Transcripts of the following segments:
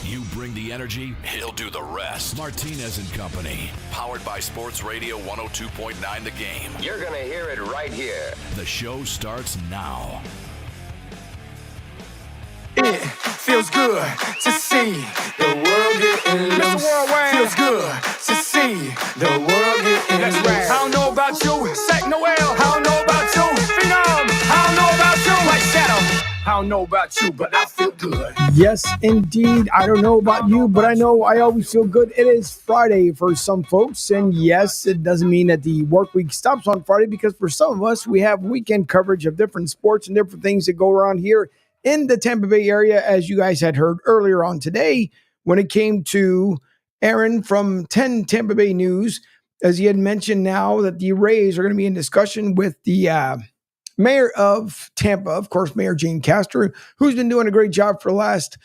You bring the energy, he'll do the rest. Martinez Company, powered by Sports Radio 102.9 The Game. You're going to hear it right here. The show starts now. It feels good to see the world getting loose. Feels good to see the world getting loose. Right. I don't know about you, Sack Noel. I don't know about you, Phenom. I don't know about you, like Shadow. I don't know about you, but I feel good. Yes, indeed. I don't know about you, but I know I always feel good. It is Friday for some folks, and yes, it doesn't mean that the work week stops on Friday, because for some of us, we have weekend coverage of different sports and different things that go around here in the Tampa Bay area, as you guys had heard earlier on today when it came to Aaron from 10 Tampa Bay News, as he had mentioned now that the Rays are going to be in discussion with the mayor of Tampa, of course, Mayor Jane Castor, who's been doing a great job for the last,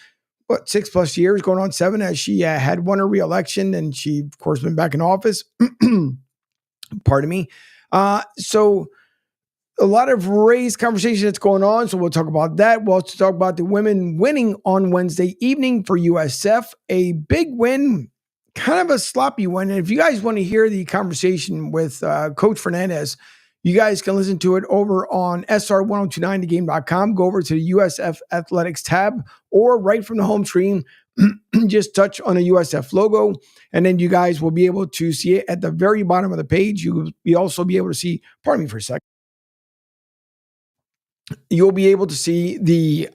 6+ years, going on 7, as she had won her re-election, and she, of course, been back in office. Pardon me. So a lot of Rays conversation that's going on, so we'll talk about that. We'll also talk about the women winning on Wednesday evening for USF. A big win, kind of a sloppy win. And if you guys want to hear the conversation with Coach Fernandez, you guys can listen to it over on SR1029thegame.com. Go over to the USF Athletics tab, or right from the home screen, just touch on a USF logo, and then you guys will be able to see it at the very bottom of the page. You'll also be able to see, pardon me for a second, you'll be able to see the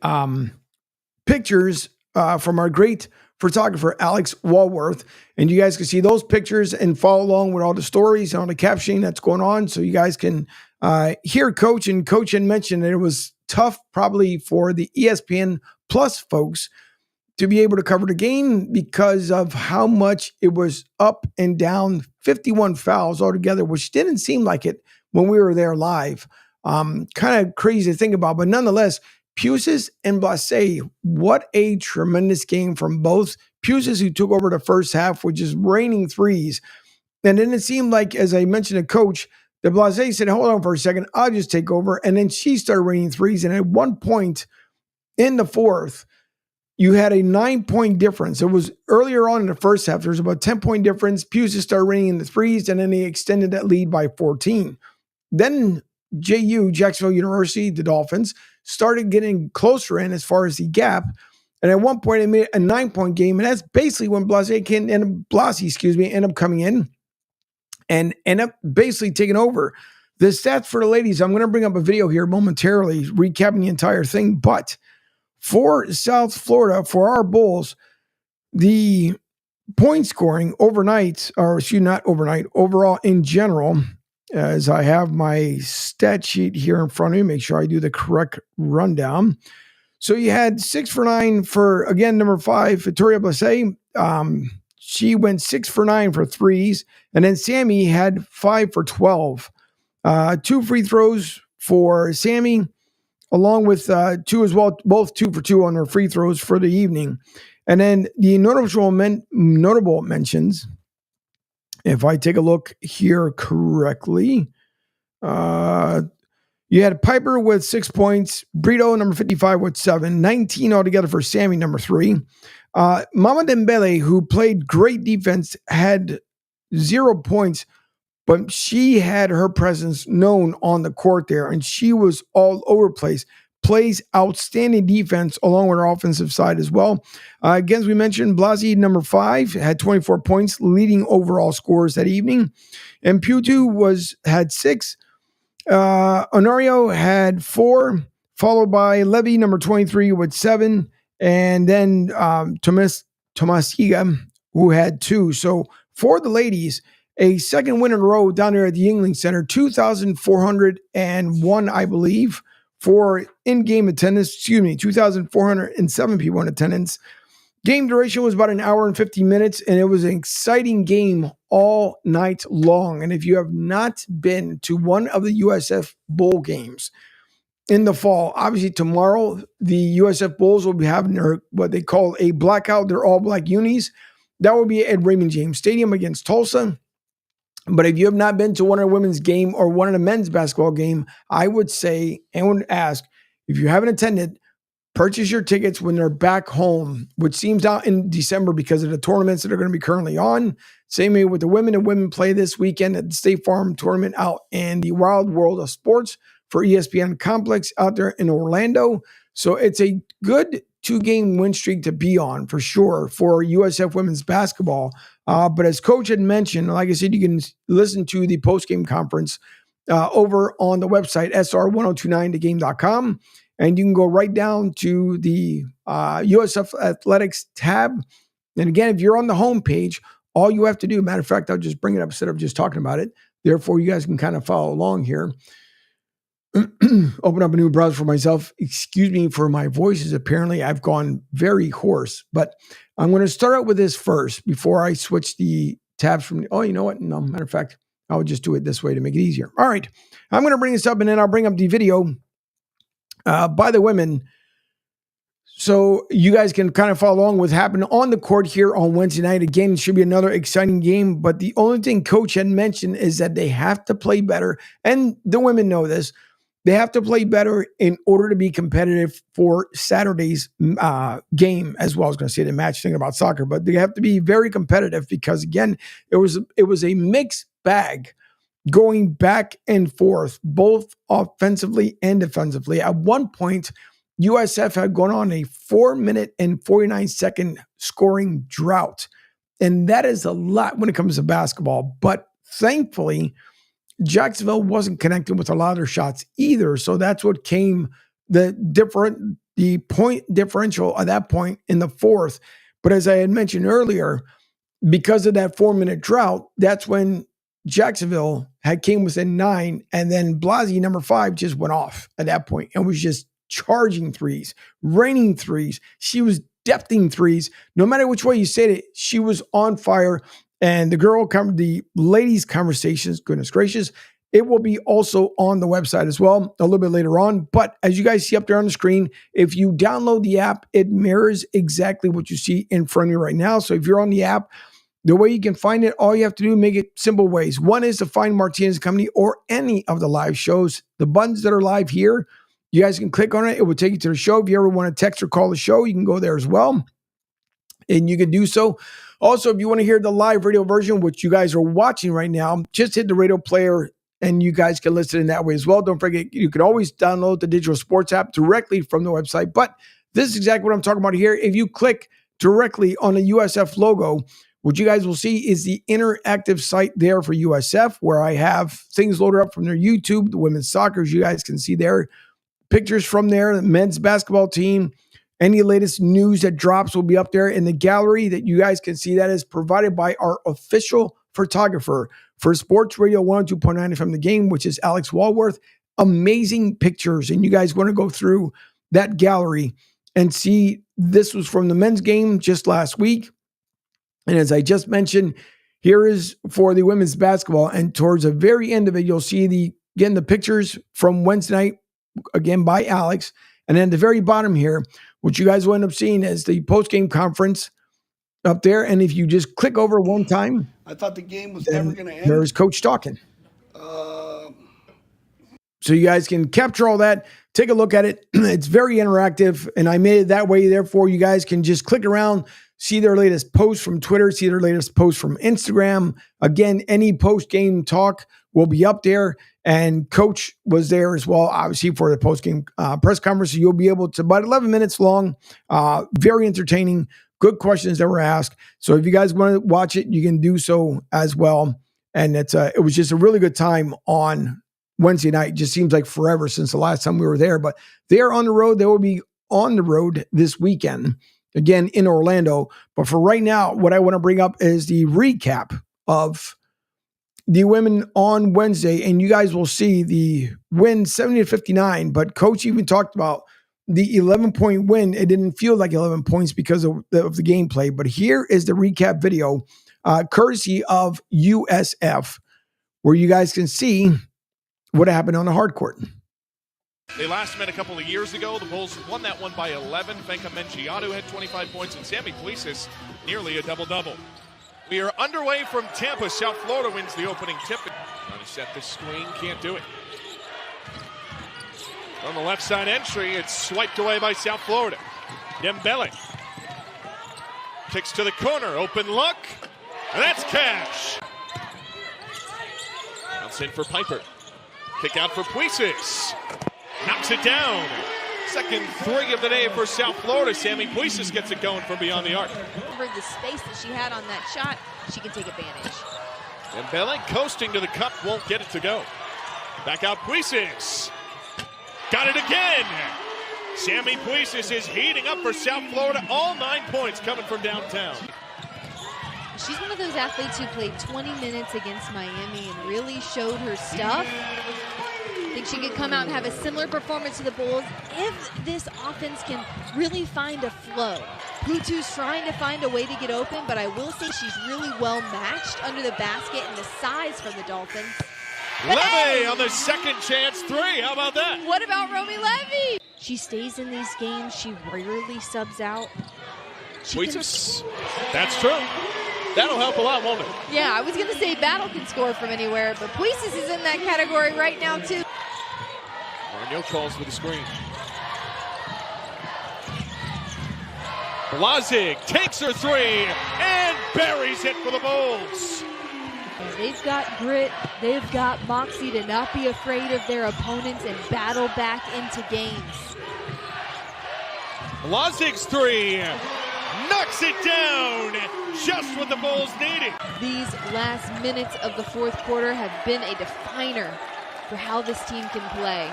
pictures from our great photographer, Alex Walworth. And you guys can see those pictures and follow along with all the stories and all the captioning that's going on. So you guys can hear Coach. And Coach had mentioned that it was tough probably for the ESPN Plus folks to be able to cover the game because of how much it was up and down, 51 fouls altogether, which didn't seem like it when we were there live. Kind of crazy to think about, but nonetheless, Pusis and Blasé, what a tremendous game from both. Pusis, who took over the first half, with just raining threes. And then it seemed like, as I mentioned to Coach, that Blasé said, hold on for a second, I'll just take over. And then she started raining threes. And at one point in the fourth, you had a 9-point difference. It was earlier on in the first half, there was about a 10-point difference. Pusis started raining the threes, and then they extended that lead by 14. Then JU, Jacksonville University, the Dolphins, started getting closer in as far as the gap. And at one point, it made a 9-point game. And that's basically when Blasé ended up coming in and end up basically taking over. The stats for the ladies, I'm going to bring up a video here momentarily, recapping the entire thing. But for South Florida, for our Bulls, the point scoring overall in general, as I have my stat sheet here in front of me, make sure I do the correct rundown. So you had 6 for 9 for, again, number 5, Victoria Blasé. She went 6 for 9 for threes. And then Sammy had 5 for 12. 2 free throws for Sammy, along with 2 as well, both 2 for 2 on their free throws for the evening. And then the notable mentions, if I take a look here correctly, you had Piper with 6 points, Brito, number 55, with 7, 19 altogether for Sammy, number 3. Mama Dembele, who played great defense, had 0 points, but she had her presence known on the court there, and she was all over the place. Plays outstanding defense along with her offensive side as well. Again, as we mentioned, Blasé, number 5, had 24 points, leading overall scores that evening. And Putu had 6. Honorio had 4, followed by Levy, number 23, with 7. And then Tomasiga, who had 2. So for the ladies, a second win in a row down there at the Yuengling Center, 2,401, I believe, for in-game attendance, 2,407 people in attendance. Game duration was about an hour and 50 minutes, and it was an exciting game all night long. And if you have not been to one of the USF Bowl games in the fall, obviously tomorrow the USF Bulls will be having what they call a blackout. They're all black unis. That will be at Raymond James Stadium against Tulsa. But if you have not been to one of the women's game or one of the men's basketball game, I would say and would ask, if you haven't attended, purchase your tickets when they're back home, which seems out in December because of the tournaments that are going to be currently on. Same way with the women. The women play this weekend at the State Farm tournament out in the Wild World of Sports for ESPN Complex out there in Orlando. So it's a good 2-game win streak to be on for sure for USF women's basketball. But as Coach had mentioned, like I said, you can listen to the post-game conference over on the website, sr1029thegame.com. And you can go right down to the USF Athletics tab. And again, if you're on the homepage, all you have to do, matter of fact, I'll just bring it up instead of just talking about it. Therefore, you guys can kind of follow along here. Open up a new browser for myself. Excuse me for my voices. Apparently, I've gone very hoarse. But I'm going to start out with this first before I switch the tabs from... Oh, you know what? No, matter of fact, I'll just do it this way to make it easier. All right. I'm going to bring this up, and then I'll bring up the video by the women, so you guys can kind of follow along with what happened on the court here on Wednesday night. Again, it should be another exciting game, but the only thing Coach had mentioned is that they have to play better, and the women know this. They have to play better in order to be competitive for Saturday's game as well. I was going to say the match thing about soccer, but they have to be very competitive because, again, it was a mixed bag going back and forth, both offensively and defensively. At one point, USF had gone on a 4-minute and 49-second scoring drought. And that is a lot when it comes to basketball. But thankfully, Jacksonville wasn't connecting with a lot of their shots either. So that's what came the point differential at that point in the fourth. But as I had mentioned earlier, because of that 4-minute drought, that's when Jacksonville had came within 9, and then Blasey, number 5, just went off at that point and was just charging threes, raining threes. She was depthing threes. No matter which way you said it, she was on fire. And the ladies' conversations, goodness gracious, it will be also on the website as well a little bit later on. But as you guys see up there on the screen, if you download the app, it mirrors exactly what you see in front of you right now. So if you're on the app, the way you can find it, all you have to do, make it simple ways. One is to find Martinez Company or any of the live shows. The buttons that are live here, you guys can click on it. It will take you to the show. If you ever want to text or call the show, you can go there as well. And you can do so. Also, if you want to hear the live radio version, which you guys are watching right now, just hit the radio player and you guys can listen in that way as well. Don't forget, you can always download the digital sports app directly from the website. But this is exactly what I'm talking about here. If you click directly on the USF logo, what you guys will see is the interactive site there for USF, where I have things loaded up from their YouTube, the women's soccer, as you guys can see there. Pictures from there, the men's basketball team. Any latest news that drops will be up there in the gallery that you guys can see. That is provided by our official photographer for Sports Radio 102.9 FM The Game, which is Alex Walworth. Amazing pictures. And you guys want to go through that gallery and see this was from the men's game just last week. And as I just mentioned, here is for the women's basketball. And towards the very end of it, you'll see the pictures from Wednesday night, again by Alex. And then at the very bottom here, what you guys will end up seeing is the post-game conference up there. And if you just click over one time, I thought the game was never going to end. There's Coach talking. So you guys can capture all that, take a look at it. It's very interactive, and I made it that way. Therefore, you guys can just click around, see their latest posts from Twitter, see their latest posts from Instagram. Again, any post-game talk will be up there. And Coach was there as well, obviously, for the post-game press conference. So you'll be able to, about 11 minutes long, very entertaining, good questions that were asked. So if you guys want to watch it, you can do so as well. And it was just a really good time on Wednesday night. It just seems like forever since the last time we were there. But they're on the road. They will be on the road this weekend, again, in Orlando. But for right now, what I want to bring up is the recap of the women on Wednesday, and you guys will see the win 70-59. But Coach even talked about the 11-point win. It didn't feel like 11 points because of the gameplay. But here is the recap video, courtesy of USF, where you guys can see what happened on the hard court. They last met a couple of years ago. The Bulls won that one by 11. Fenka Menciado had 25 points, and Sammy Polisis nearly a double-double. We are underway from Tampa. South Florida wins the opening tip. Trying to set the screen, can't do it. On the left side entry, it's swiped away by South Florida. Dembele kicks to the corner, open look, and that's Cash. Bounce in for Piper. Kick out for Puises. Knocks it down. Second three of the day for South Florida. Sammy Puises gets it going from beyond the arc. For the space that she had on that shot, she can take advantage. Dembele coasting to the cup, won't get it to go. Back out Puises. Got it again. Sammy Puises is heating up for South Florida. All 9 points coming from downtown. She's one of those athletes who played 20 minutes against Miami and really showed her stuff. I think she could come out and have a similar performance to the Bulls if this offense can really find a flow. Putu's trying to find a way to get open, but I will say she's really well matched under the basket and the size for the Dolphins. Levy on the second chance three. How about that? What about Romy Levy? She stays in these games. She rarely subs out. Puises. That's true. That'll help a lot, won't it? Yeah, I was going to say Battle can score from anywhere, but Puises is in that category right now, too. Arnil calls for the screen. Blazig takes her three and buries it for the Bulls. They've got grit, they've got moxie to not be afraid of their opponents and battle back into games. Blazig's three knocks it down, just what the Bulls needed. These last minutes of the fourth quarter have been a definer for how this team can play.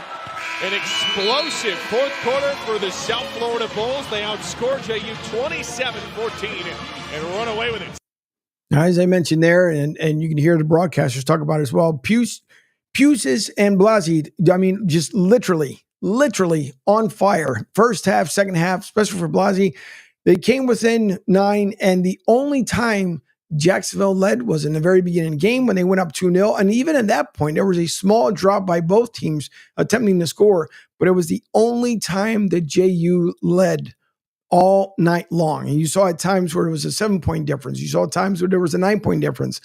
An explosive fourth quarter for the South Florida Bulls. They outscored JU 27-14 and run away with it. As I mentioned there, and you can hear the broadcasters talk about it as well, Puises and Blasi, I mean, just literally on fire. First half, second half, especially for Blasi. They came within 9, and the only time Jacksonville led was in the very beginning of the game when they went up 2-0. And even at that point, there was a small drop by both teams attempting to score, but it was the only time that JU led all night long. And you saw at times where it was a 7-point difference. You saw times where there was a 9-point difference.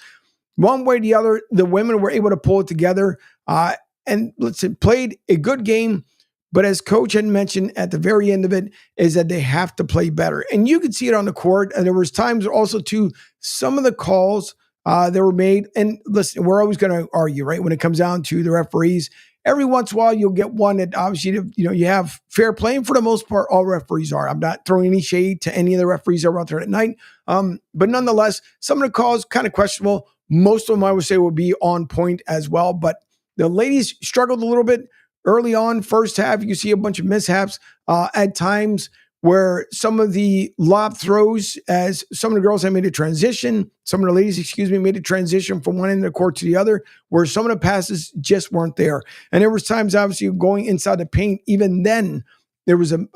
One way or the other, the women were able to pull it together and played a good game. But as Coach had mentioned at the very end of it, is that they have to play better. And you could see it on the court. And there was times also, too, some of the calls that were made. And listen, we're always going to argue, right, when it comes down to the referees. Every once in a while, you'll get one that obviously, you have fair play. And for the most part, all referees are. I'm not throwing any shade to any of the referees that were out there at night. But nonetheless, some of the calls kind of questionable. Most of them, I would say, will be on point as well. But the ladies struggled a little bit early on. First half, you see a bunch of mishaps at times where some of the lob throws, as some of the girls had made a transition, some of the ladies, made a transition from one end of the court to the other, where some of the passes just weren't there. And there was times, obviously, going inside the paint. Even then, there was a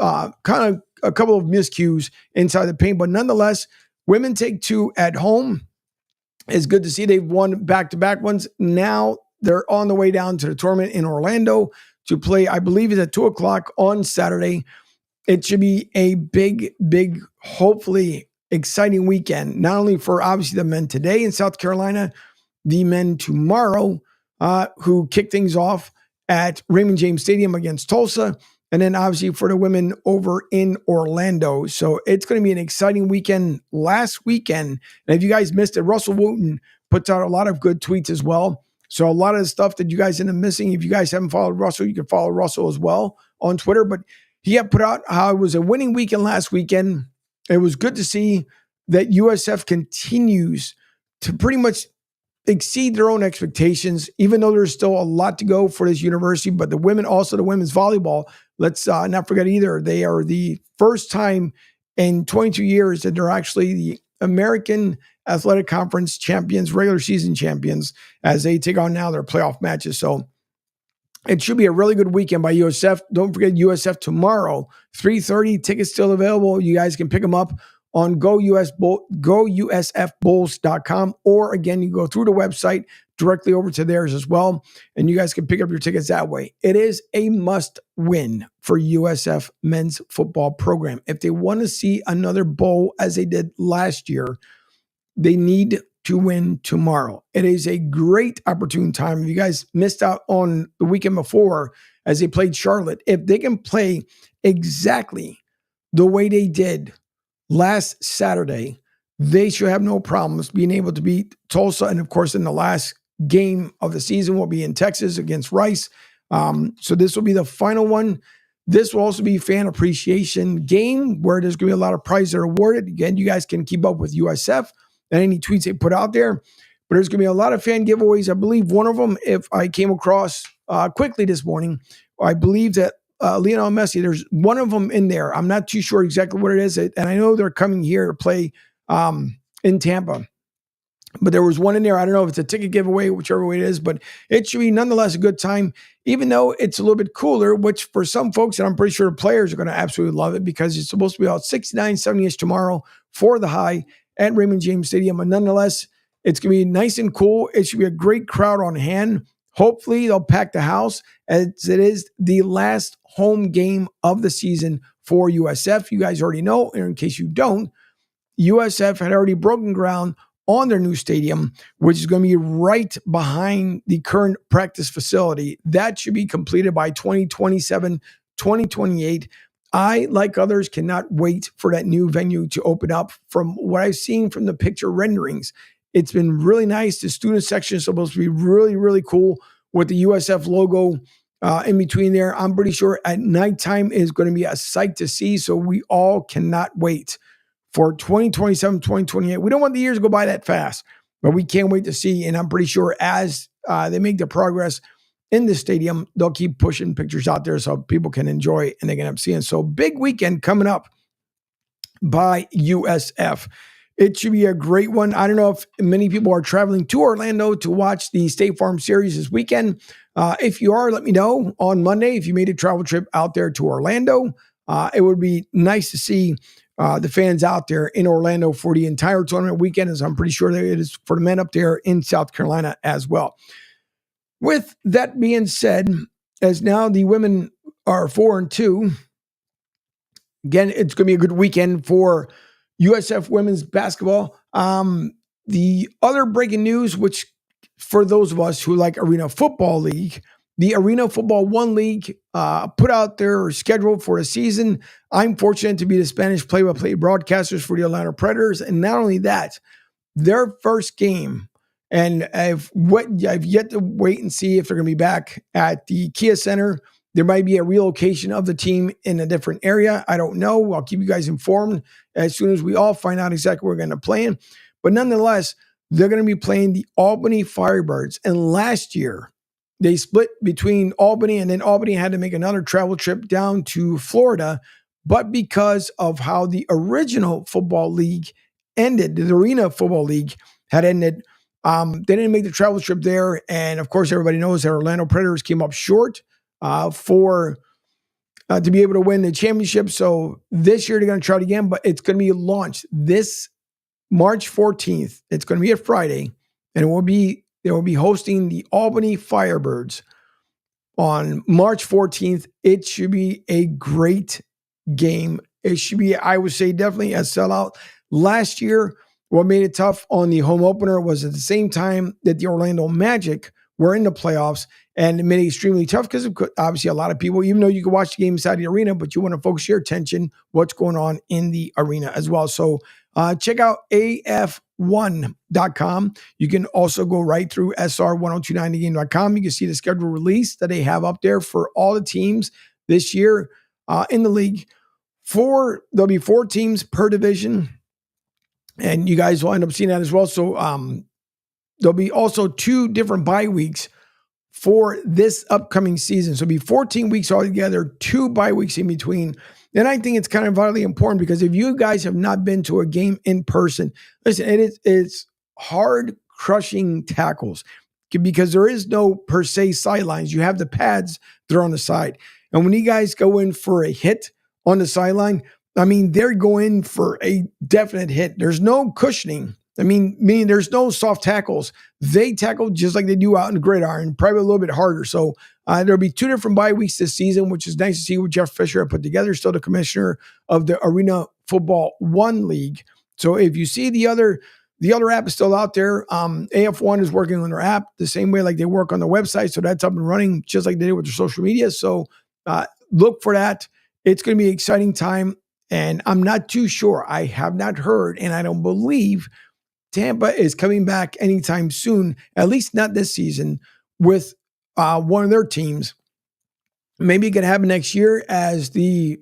kind of a couple of miscues inside the paint. But nonetheless, women take 2 at home. It's good to see they've won back-to-back ones. Now they're on the way down to the tournament in Orlando to play, I believe it's at 2:00 on Saturday. It should be a big, hopefully exciting weekend, not only for obviously the men today in South Carolina, the men tomorrow, who kick things off at Raymond James Stadium against Tulsa, and then obviously for the women over in Orlando. So it's going to be an exciting weekend. Last weekend, and if you guys missed it, Russell Wooten puts out a lot of good tweets as well. So a lot of the stuff that you guys end up missing, if you guys haven't followed Russell, you can follow Russell as well on Twitter. But he had put out how it was a winning weekend last weekend. It was good to see that USF continues to pretty much exceed their own expectations, even though there's still a lot to go for this university. But the women, also the women's volleyball, let's not forget either. They are the first time in 22 years that they're actually the American Athletic Conference champions, regular season champions, as they take on now their playoff matches. So it should be a really good weekend by USF. Don't forget USF tomorrow, 3:30. Tickets still available. You guys can pick them up on gousfbulls.com, or again, you go through the website directly over to theirs as well, and you guys can pick up your tickets that way. It is a must win for USF men's football program. If they want to see another bowl as they did last year, they need to win tomorrow. It is a great opportune time. If you guys missed out on the weekend before as they played Charlotte, if they can play exactly the way they did last Saturday, they should have no problems being able to beat Tulsa. And of course, in the last game of the season will be in Texas against Rice. So this will be the final one. This will also be fan appreciation game where there's going to be a lot of prizes that are awarded. Again, you guys can keep up with USF and any tweets they put out there. But there's going to be a lot of fan giveaways. I believe one of them, if I came across quickly this morning, I believe that Lionel Messi, there's one of them in there. I'm not too sure exactly what it is. And I know they're coming here to play in Tampa. But there was one in there. I don't know if it's a ticket giveaway, whichever way it is, but it should be nonetheless a good time, even though it's a little bit cooler, which for some folks, and I'm pretty sure the players are going to absolutely love it because it's supposed to be about 69, 70-ish tomorrow for the high at Raymond James Stadium. But nonetheless, it's going to be nice and cool. It should be a great crowd on hand. Hopefully, they'll pack the house as it is the last home game of the season for USF. You guys already know, and in case you don't, USF had already broken ground on their new stadium, which is going to be right behind the current practice facility. That should be completed by 2027, 2028. I, like others, cannot wait for that new venue to open up. From what I've seen from the picture renderings, it's been really nice. The student section is supposed to be really, really cool with the USF logo in between there. I'm pretty sure at nighttime is going to be a sight to see, so we all cannot wait for 2027, 2028. We don't want the years to go by that fast, but we can't wait to see. And I'm pretty sure as they make the progress in the stadium, they'll keep pushing pictures out there so people can enjoy and they can have seeing. So big weekend coming up by USF. It should be a great one. I don't know if many people are traveling to Orlando to watch the State Farm Series this weekend. If you are, let me know on Monday if you made a travel trip out there to Orlando. It would be nice to see the fans out there in Orlando for the entire tournament weekend, as I'm pretty sure that it is for the men up there in South Carolina as well. With that being said, as now the women are 4-2, again, it's going to be a good weekend for USF women's basketball. The other breaking news, which for those of us who like Arena Football League, the Arena Football 1 League put out their schedule for the season. I'm fortunate to be the Spanish play-by-play broadcasters for the Orlando Predators. And not only that, their first game, and I've yet to wait and see if they're going to be back at the Kia Center. There might be a relocation of the team in a different area. I don't know. I'll keep you guys informed as soon as we all find out exactly where we're going to play in. But nonetheless, they're going to be playing the Albany Firebirds. And last year, they split between Albany, and then Albany had to make another travel trip down to Florida. But because of how the original football league ended, the Arena Football League had ended, they didn't make the travel trip there. And of course, everybody knows that Orlando Predators came up short to be able to win the championship. So this year they're going to try it again, but it's going to be launched this March 14th. It's going to be a Friday, and they will be hosting the Albany Firebirds on March 14th. It should be a great game. It should be, I would say, definitely a sellout. Last year, what made it tough on the home opener was at the same time that the Orlando Magic were in the playoffs, and it made it extremely tough because obviously a lot of people, even though you can watch the game inside the arena, but you want to focus your attention what's going on in the arena as well. So check out af1.com. You can also go right through sr1029thegame.com. You can see the schedule release that they have up there for all the teams this year in the league. There'll be 4 teams per division, and you guys will end up seeing that as well. So there'll be also 2 different bye weeks for this upcoming season. So it'll be 14 weeks altogether, 2 bye weeks in between. And I think it's kind of vitally important because if you guys have not been to a game in person, listen, it's hard crushing tackles because there is no per se sidelines. You have the pads that are on the side. And when you guys go in for a hit on the sideline, I mean, they're going for a definite hit. There's no cushioning. I mean, meaning there's no soft tackles. They tackle just like they do out in the gridiron, probably a little bit harder. So there'll be 2 different bye weeks this season, which is nice to see what Jeff Fisher had put together, still the commissioner of the Arena Football 1 League. So if you see the The other app is still out there. AF1 is working on their app the same way like they work on the website. So that's up and running just like they did with their social media. So look for that. It's going to be an exciting time. And I'm not too sure. I have not heard, and I don't believe Tampa is coming back anytime soon, at least not this season, with one of their teams. Maybe it could happen next year as the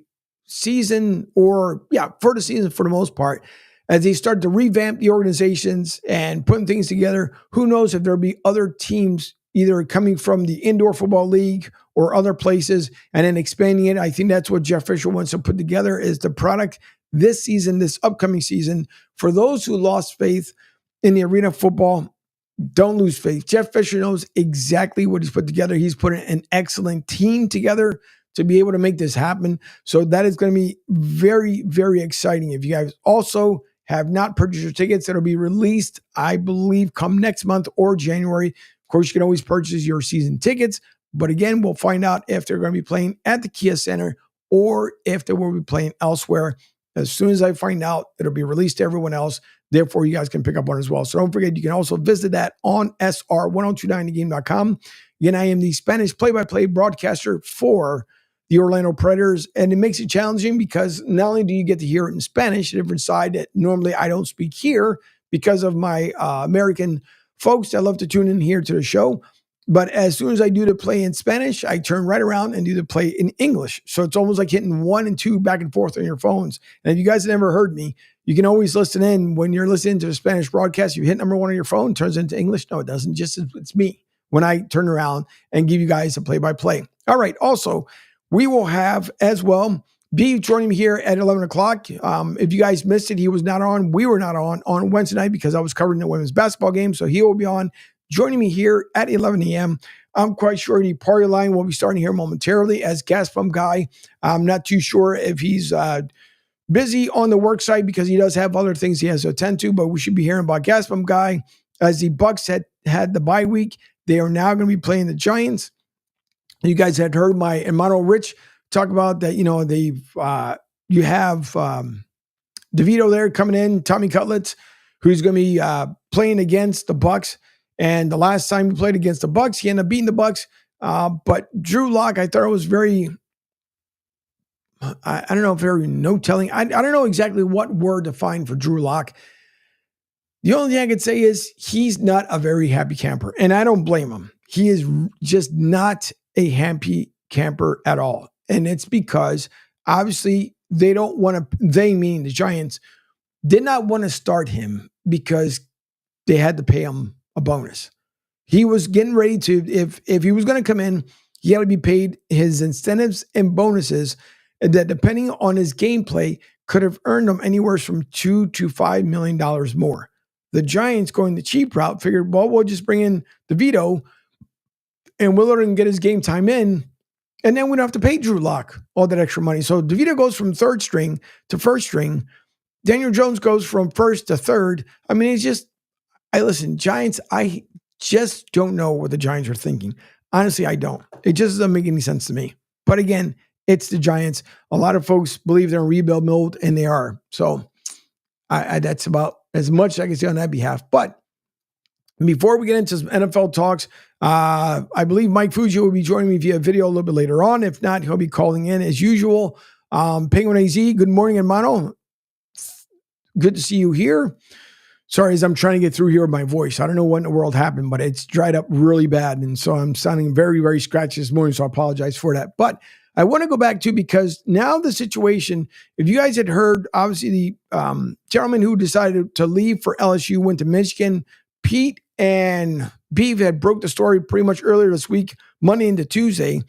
season, for the season for the most part, as they start to revamp the organizations and putting things together. Who knows if there'll be other teams either coming from the indoor football league or other places and then expanding it. I think that's what Jeff Fisher wants to put together is the product this season, this upcoming season. For those who lost faith in the arena of football, don't lose faith. Jeff Fisher knows exactly what he's put together. He's put an excellent team together to be able to make this happen. So that is going to be very, very exciting. If you guys also have not purchased your tickets, that'll be released, I believe, come next month or January. Of course, you can always purchase your season tickets. But again, we'll find out if they're going to be playing at the Kia Center or if they will be playing elsewhere. As soon as I find out, it'll be released to everyone else. Therefore, you guys can pick up on it as well. So don't forget, you can also visit that on sr1029thegame.com. Again, I am the Spanish play-by-play broadcaster for the Orlando Predators, and it makes it challenging because not only do you get to hear it in Spanish, a different side that normally I don't speak here because of my American folks that love to tune in here to the show, but as soon as I do the play in Spanish, I turn right around and do the play in English. So it's almost like hitting 1 and 2 back and forth on your phones. And if you guys have never heard me, you can always listen in when you're listening to the Spanish broadcast. You hit number 1 on your phone, turns into English. No, it doesn't. Just it's me when I turn around and give you guys a play-by-play. All right. Also, we will have as well Beef joining me here at 11 o'clock. If you guys missed it, he was not on. We were not on Wednesday night because I was covering the women's basketball game. So he will be on joining me here at 11 a.m. I'm quite sure the party line will be starting here momentarily as Gas Pump Guy. I'm not too sure if he's busy on the work site because he does have other things he has to attend to, but we should be hearing about Gas Pump Guy as the Bucks had the bye week. They are now going to be playing the Giants. You guys had heard my hermano Rich talk about that. You know, you have DeVito there coming in, Tommy Cutlets, who's going to be playing against the Bucks. And the last time he played against the Bucks, he ended up beating the Bucks. But Drew Lock, I thought it was very, I don't know, very no-telling. I don't know exactly what word to find for Drew Lock. The only thing I could say is he's not a very happy camper, and I don't blame him. He is just not a happy camper at all. And it's because obviously they don't want to, they meaning the Giants, did not want to start him because they had to pay him a bonus. He was getting ready to, if he was going to come in, he had to be paid his incentives and bonuses that depending on his gameplay could have earned him anywhere from $2 to $5 million more. The Giants, going the cheap route, figured, well, we'll just bring in DeVito and we'll let him get his game time in, and then we don't have to pay Drew Lock all that extra money. So DeVito goes from third string to first string. Daniel Jones goes from first to third. I mean, it's just, listen, Giants, I just don't know what the Giants are thinking. Honestly, I don't. It just doesn't make any sense to me. But again, it's the Giants. A lot of folks believe they're in rebuild mode, and they are. So that's about as much as I can say on that behalf. But before we get into some NFL talks, I believe Mike Fugio will be joining me via video a little bit later on. If not, he'll be calling in as usual. Penguin AZ, good morning, hermano. Good to see you here. Sorry, as I'm trying to get through here with my voice. I don't know what in the world happened, but it's dried up really bad. And so I'm sounding very, very scratchy this morning, so I apologize for that. But I want to go back to, because now the situation, if you guys had heard, obviously the gentleman who decided to leave for LSU went to Michigan. Pete and Beef had broke the story pretty much earlier this week, Monday into Tuesday.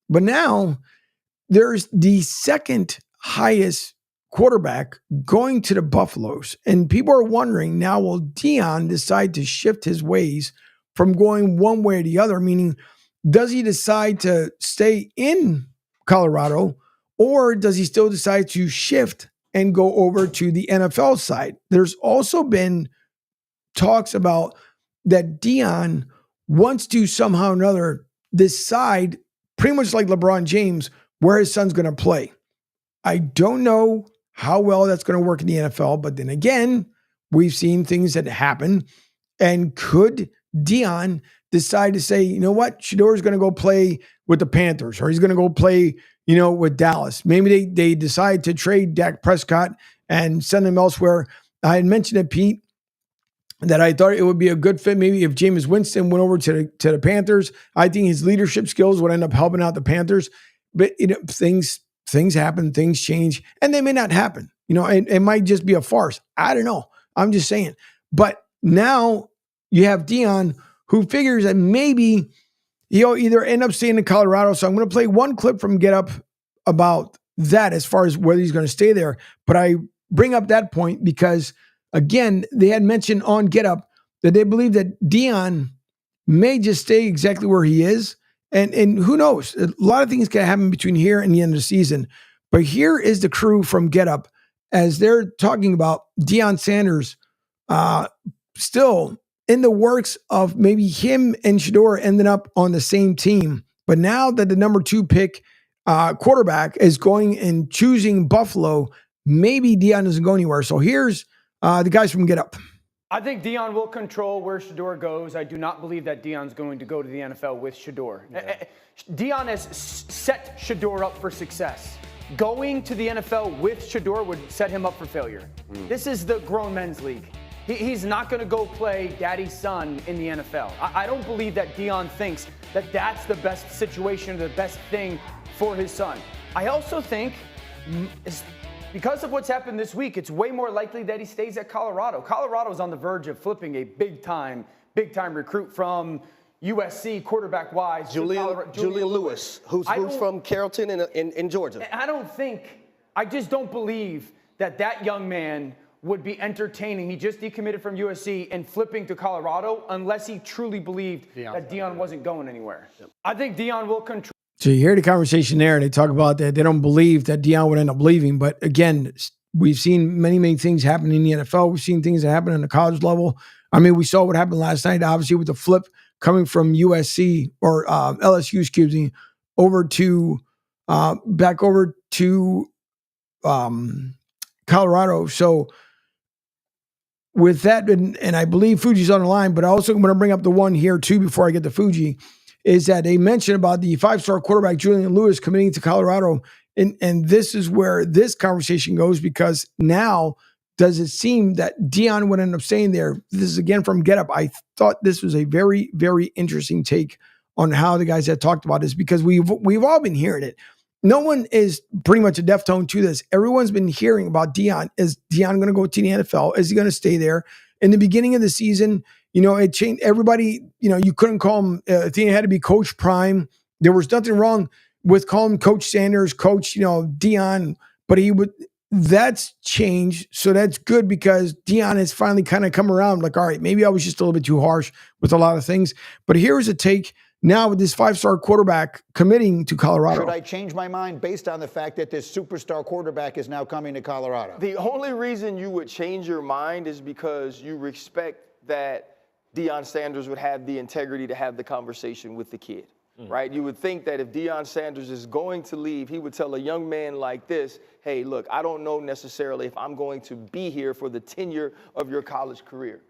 But now there's the second highest quarterback going to the Buffaloes. And people are wondering now, will Deion decide to shift his ways from going one way or the other? Meaning, does he decide to stay in Colorado, or does he still decide to shift and go over to the NFL side? There's also been talks about that Deion wants to somehow or another decide, pretty much like LeBron James, where his son's going to play. I don't know how well that's going to work in the NFL, but then again, we've seen things that happen. And could Dion decide to say, you know what, Shedeur is going to go play with the Panthers, or he's going to go play, with Dallas? Maybe they decide to trade Dak Prescott and send him elsewhere. I had mentioned it, Pete, that I thought it would be a good fit. Maybe if Jameis Winston went over to the Panthers, I think his leadership skills would end up helping out the Panthers. But things happen, things change, and they may not happen. It might just be a farce. I don't know. I'm just saying. But now you have Dion, who figures that maybe he'll either end up staying in Colorado. So I'm going to play one clip from Get Up about that as far as whether he's going to stay there. But I bring up that point because, again, they had mentioned on Get Up that they believe that Dion may just stay exactly where he is. And who knows? A lot of things can happen between here and the end of the season. But here is the crew from Get Up as they're talking about Deion Sanders still in the works of maybe him and Shedeur ending up on the same team. But now that the number 2 pick quarterback is going and choosing Buffalo, maybe Dion doesn't go anywhere. So here's the guys from Get Up. I think Dion will control where Shedeur goes. I do not believe that Dion's going to go to the NFL with Shedeur. Yeah. Dion has set Shedeur up for success. Going to the NFL with Shedeur would set him up for failure. This is the grown men's league. He's not going to go play daddy's son in the NFL. I don't believe that Dion thinks that that's the best situation, the best thing for his son. I also think because of what's happened this week, it's way more likely that he stays at Colorado. Colorado's on the verge of flipping a big time recruit from USC quarterback-wise. Julian Lewis, who's from Carrollton in Georgia. I just don't believe that young man would be entertaining. He just decommitted from USC and flipping to Colorado unless he truly believed that Dion wasn't going anywhere. Yep. I think Dion will control. So you hear the conversation there, and they talk about that they don't believe that Dion would end up leaving. But again, we've seen many, many things happen in the NFL. We've seen things that happen on the college level. I mean, we saw what happened last night, obviously, with the flip coming from USC or LSU, excuse me, back over to Colorado. So with that, and I believe Fuji's on the line, but I also want to bring up the one here too before I get to Fuji, is that they mentioned about the 5-star quarterback Julian Lewis committing to Colorado. And this is where this conversation goes, because now does it seem that Dion would end up staying there? This is again from Get Up. I thought this was a very, very interesting take on how the guys had talked about this, because we've all been hearing it. No one is pretty much a deftone to this. Everyone's been hearing about Dion. Is Dion going to go to the NFL? Is he going to stay there? In the beginning of the season, it changed. Everybody, you couldn't call him. I think it had to be Coach Prime. There was nothing wrong with calling him Coach Sanders, Coach, Dion, but that's changed. So that's good, because Dion has finally kind of come around. Like, all right, maybe I was just a little bit too harsh with a lot of things. But here's a take now with this 5-star quarterback committing to Colorado. Should I change my mind based on the fact that this superstar quarterback is now coming to Colorado? The only reason you would change your mind is because you respect that Deion Sanders would have the integrity to have the conversation with the kid, right? You would think that if Deion Sanders is going to leave, he would tell a young man like this, hey, look, I don't know necessarily if I'm going to be here for the tenure of your college career.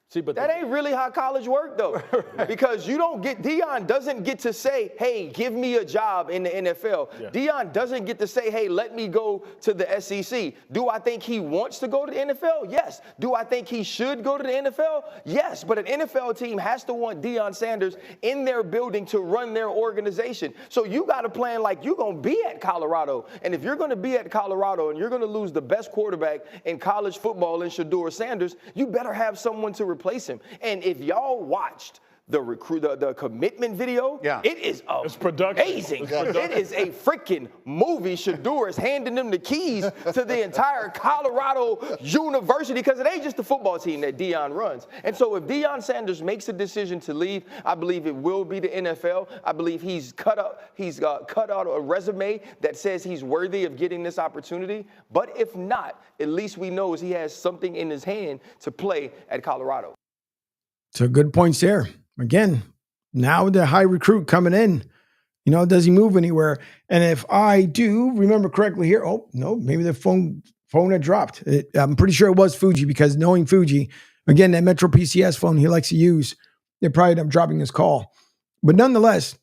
See, but that ain't really how college works, though, because Deion doesn't get to say, hey, give me a job in the NFL. Yeah. Deion doesn't get to say, hey, let me go to the SEC. Do I think he wants to go to the NFL? Yes. Do I think he should go to the NFL? Yes. But an NFL team has to want Deion Sanders in their building to run their organization. So you got to plan like you're going to be at Colorado. And if you're going to be at Colorado and you're going to lose the best quarterback in college football in Shedeur Sanders, you better have someone to replace him. And if y'all watched the commitment video, it is amazing. It is a freaking movie. Shedeur is handing them the keys to the entire Colorado University, because it ain't just the football team that Deion runs. And so if Deion Sanders makes a decision to leave, I believe it will be the NFL. I believe he's cut out a resume that says he's worthy of getting this opportunity. But if not, at least we know he has something in his hand to play at Colorado. So good points there. Again, now the high recruit coming in, does he move anywhere? And if I do remember correctly here, oh, no, maybe the phone phone had dropped. I'm pretty sure it was Fuji, because knowing Fuji, again, that Metro PCS phone he likes to use, they probably ended up dropping his call. But nonetheless,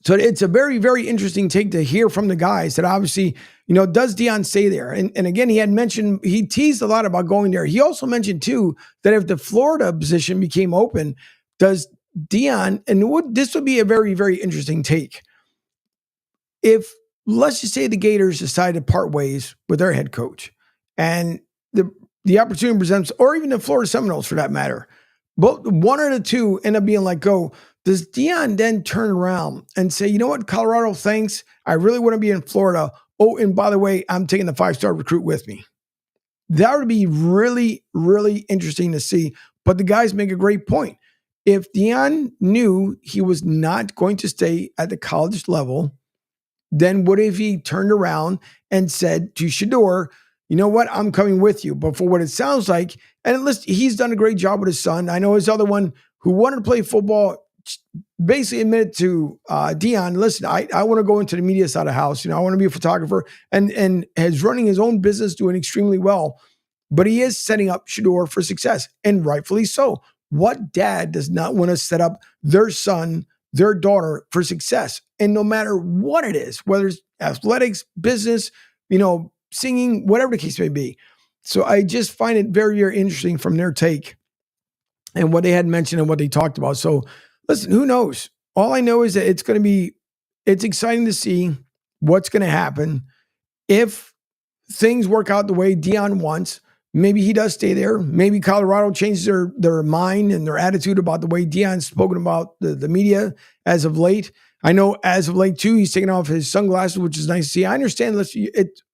so it's a very, very interesting take to hear from the guys that obviously, does Deion stay there? And again, he teased a lot about going there. He also mentioned too, that if the Florida position became open, does Deion, and this would be a very, very interesting take. If, let's just say the Gators decide to part ways with their head coach and the opportunity presents, or even the Florida Seminoles for that matter, but one or the two end up being let go, does Deion then turn around and say, you know what, Colorado, thanks. I really want to be in Florida. Oh, and by the way, I'm taking the 5-star recruit with me. That would be really, really interesting to see. But the guys make a great point. If Deion knew he was not going to stay at the college level, then what if he turned around and said to Shedeur, you know what, I'm coming with you. But for what it sounds like, and listen, he's done a great job with his son. I know his other one who wanted to play football basically admitted to Deion, listen, I want to go into the media side of the house. I want to be a photographer, and is running his own business, doing extremely well. But he is setting up Shedeur for success, and rightfully so. What dad does not want to set up their son, their daughter for success? And no matter what it is, whether it's athletics, business, singing, whatever the case may be. So I just find it very, very interesting from their take and what they had mentioned and what they talked about. So listen, who knows? All I know is that it's exciting to see what's going to happen. If things work out the way Deion wants, maybe he does stay there. Maybe Colorado changes their mind and their attitude about the way Deion's spoken about the media as of late. I know as of late too, he's taking off his sunglasses, which is nice to see. I understand.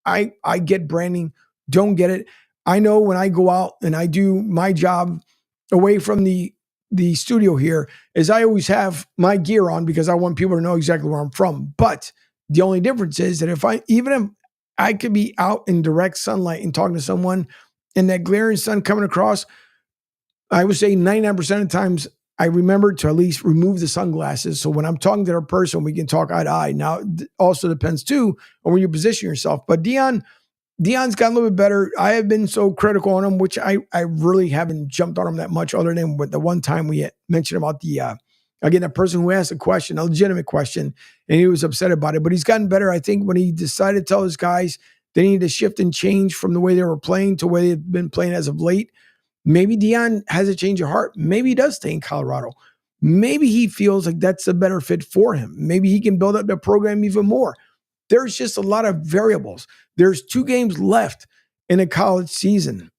I get branding. Don't get it. I know when I go out and I do my job away from the studio here, is I always have my gear on because I want people to know exactly where I'm from. But the only difference is that if I could be out in direct sunlight and talking to someone, and that glaring sun coming across, I would say 99% of the times I remember to at least remove the sunglasses. So when I'm talking to a person, we can talk eye to eye. Now, it also depends too on where you position yourself. But Deion's gotten a little bit better. I have been so critical on him, which I really haven't jumped on him that much, other than with the one time we mentioned about the person who asked a question, a legitimate question, and he was upset about it. But he's gotten better. I think when he decided to tell his guys they needed to shift and change from the way they were playing to the way they've been playing as of late, maybe Deion has a change of heart. Maybe he does stay in Colorado. Maybe he feels like that's a better fit for him. Maybe he can build up the program even more. There's just a lot of variables. There's 2 games left in a college season.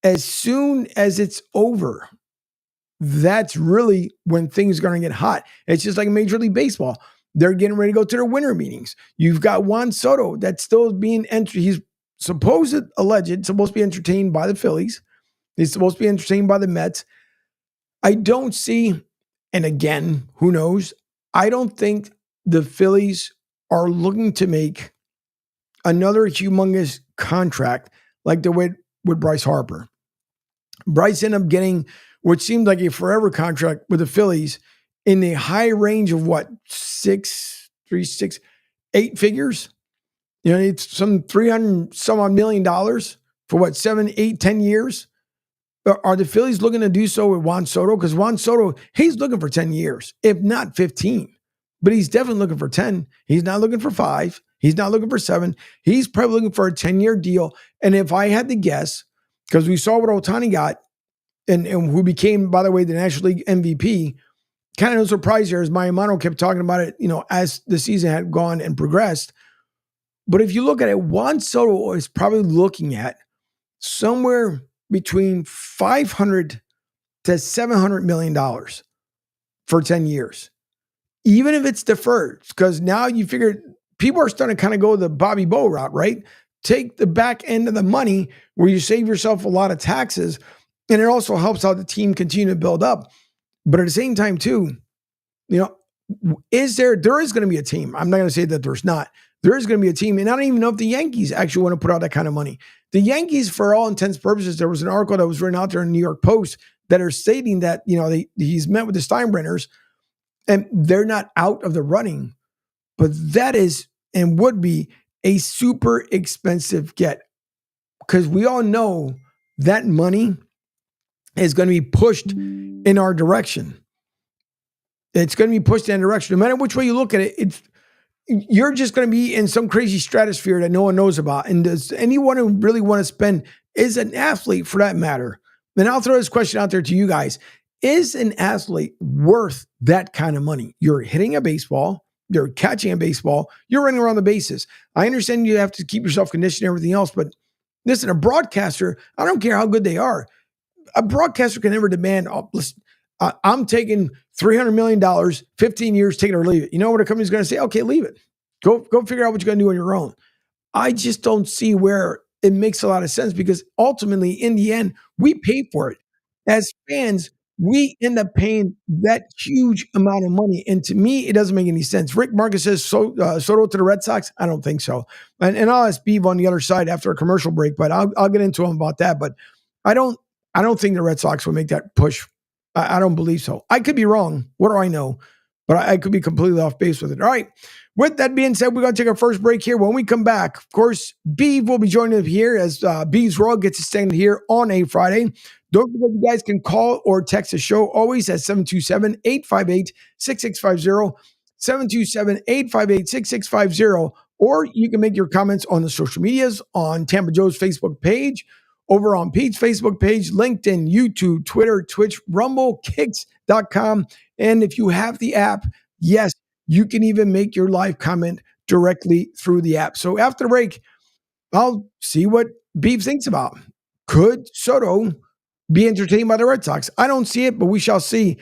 As soon as it's over, that's really when things are going to get hot. It's just like Major League Baseball. They're getting ready to go to their winter meetings. You've got Juan Soto that's still being entered. He's supposed to be entertained by the Phillies. He's supposed to be entertained by the Mets. I don't see, and again, who knows? I don't think the Phillies are looking to make another humongous contract like they went with Bryce Harper. Bryce ended up getting what seemed like a forever contract with the Phillies in the high range of what, 8 figures? It's some $300 some odd million for what, 7, 8, 10 years? Are the Phillies looking to do so with Juan Soto? Because Juan Soto, he's looking for 10 years, if not 15. But he's definitely looking for 10. He's not looking for 5. He's not looking for 7. He's probably looking for a 10-year deal. And if I had to guess, because we saw what Ohtani got, and who became, by the way, the National League MVP, kind of no surprise here, as Mayamano kept talking about it, as the season had gone and progressed. But if you look at it, Juan Soto is probably looking at somewhere between $500 to $700 million for 10 years. Even if it's deferred, because now you figure people are starting to kind of go the Bobby Bo route, right? Take the back end of the money where you save yourself a lot of taxes, and it also helps out the team continue to build up. But at the same time, too, there is going to be a team. I'm not going to say that there's not. There is going to be a team, and I don't even know if the Yankees actually want to put out that kind of money. The Yankees, for all intents and purposes, there was an article that was written out there in the New York Post that are stating that, he's met with the Steinbrenners, and they're not out of the running, but that is and would be a super expensive get. because we all know that money is going to be pushed in our direction. It's going to be pushed in a direction. No matter which way you look at it, you're just going to be in some crazy stratosphere that no one knows about. And does anyone who really want to spend, is an athlete for that matter? And I'll throw this question out there to you guys. Is an athlete worth that kind of money? You're hitting a baseball, you're catching a baseball, you're running around the bases. I understand you have to keep yourself conditioned and everything else, but listen, a broadcaster, I don't care how good they are. A broadcaster can never demand, listen, I'm taking $300 million, 15 years, take it or leave it. You know what a company's going to say? Okay, leave it. Go figure out what you're going to do on your own. I just don't see where it makes a lot of sense because ultimately, in the end, we pay for it. As fans, we end up paying that huge amount of money. And to me, it doesn't make any sense. Rick Marcus says Soto to the Red Sox. I don't think so. And I'll ask Beav on the other side after a commercial break, but I'll get into him about that. But I don't think the Red Sox will make that push. I don't believe so. I could be wrong. What do I know? But I could be completely off base with it. All right. With that being said, we're going to take our first break here. When we come back, of course, Beav will be joining us here as Beav's World gets to stand here on a Friday. Don't forget you guys can call or text the show always at 727-858-6650, 727-858-6650, or you can make your comments on the social medias on Tampa Joe's Facebook page, over on Pete's Facebook page, LinkedIn, YouTube, Twitter, Twitch, Rumble, Kicks.com. And if you have the app, yes, you can even make your live comment directly through the app. So after the break, I'll see what Beav thinks about. Could Soto be entertained by the Red Sox? I don't see it, but we shall see.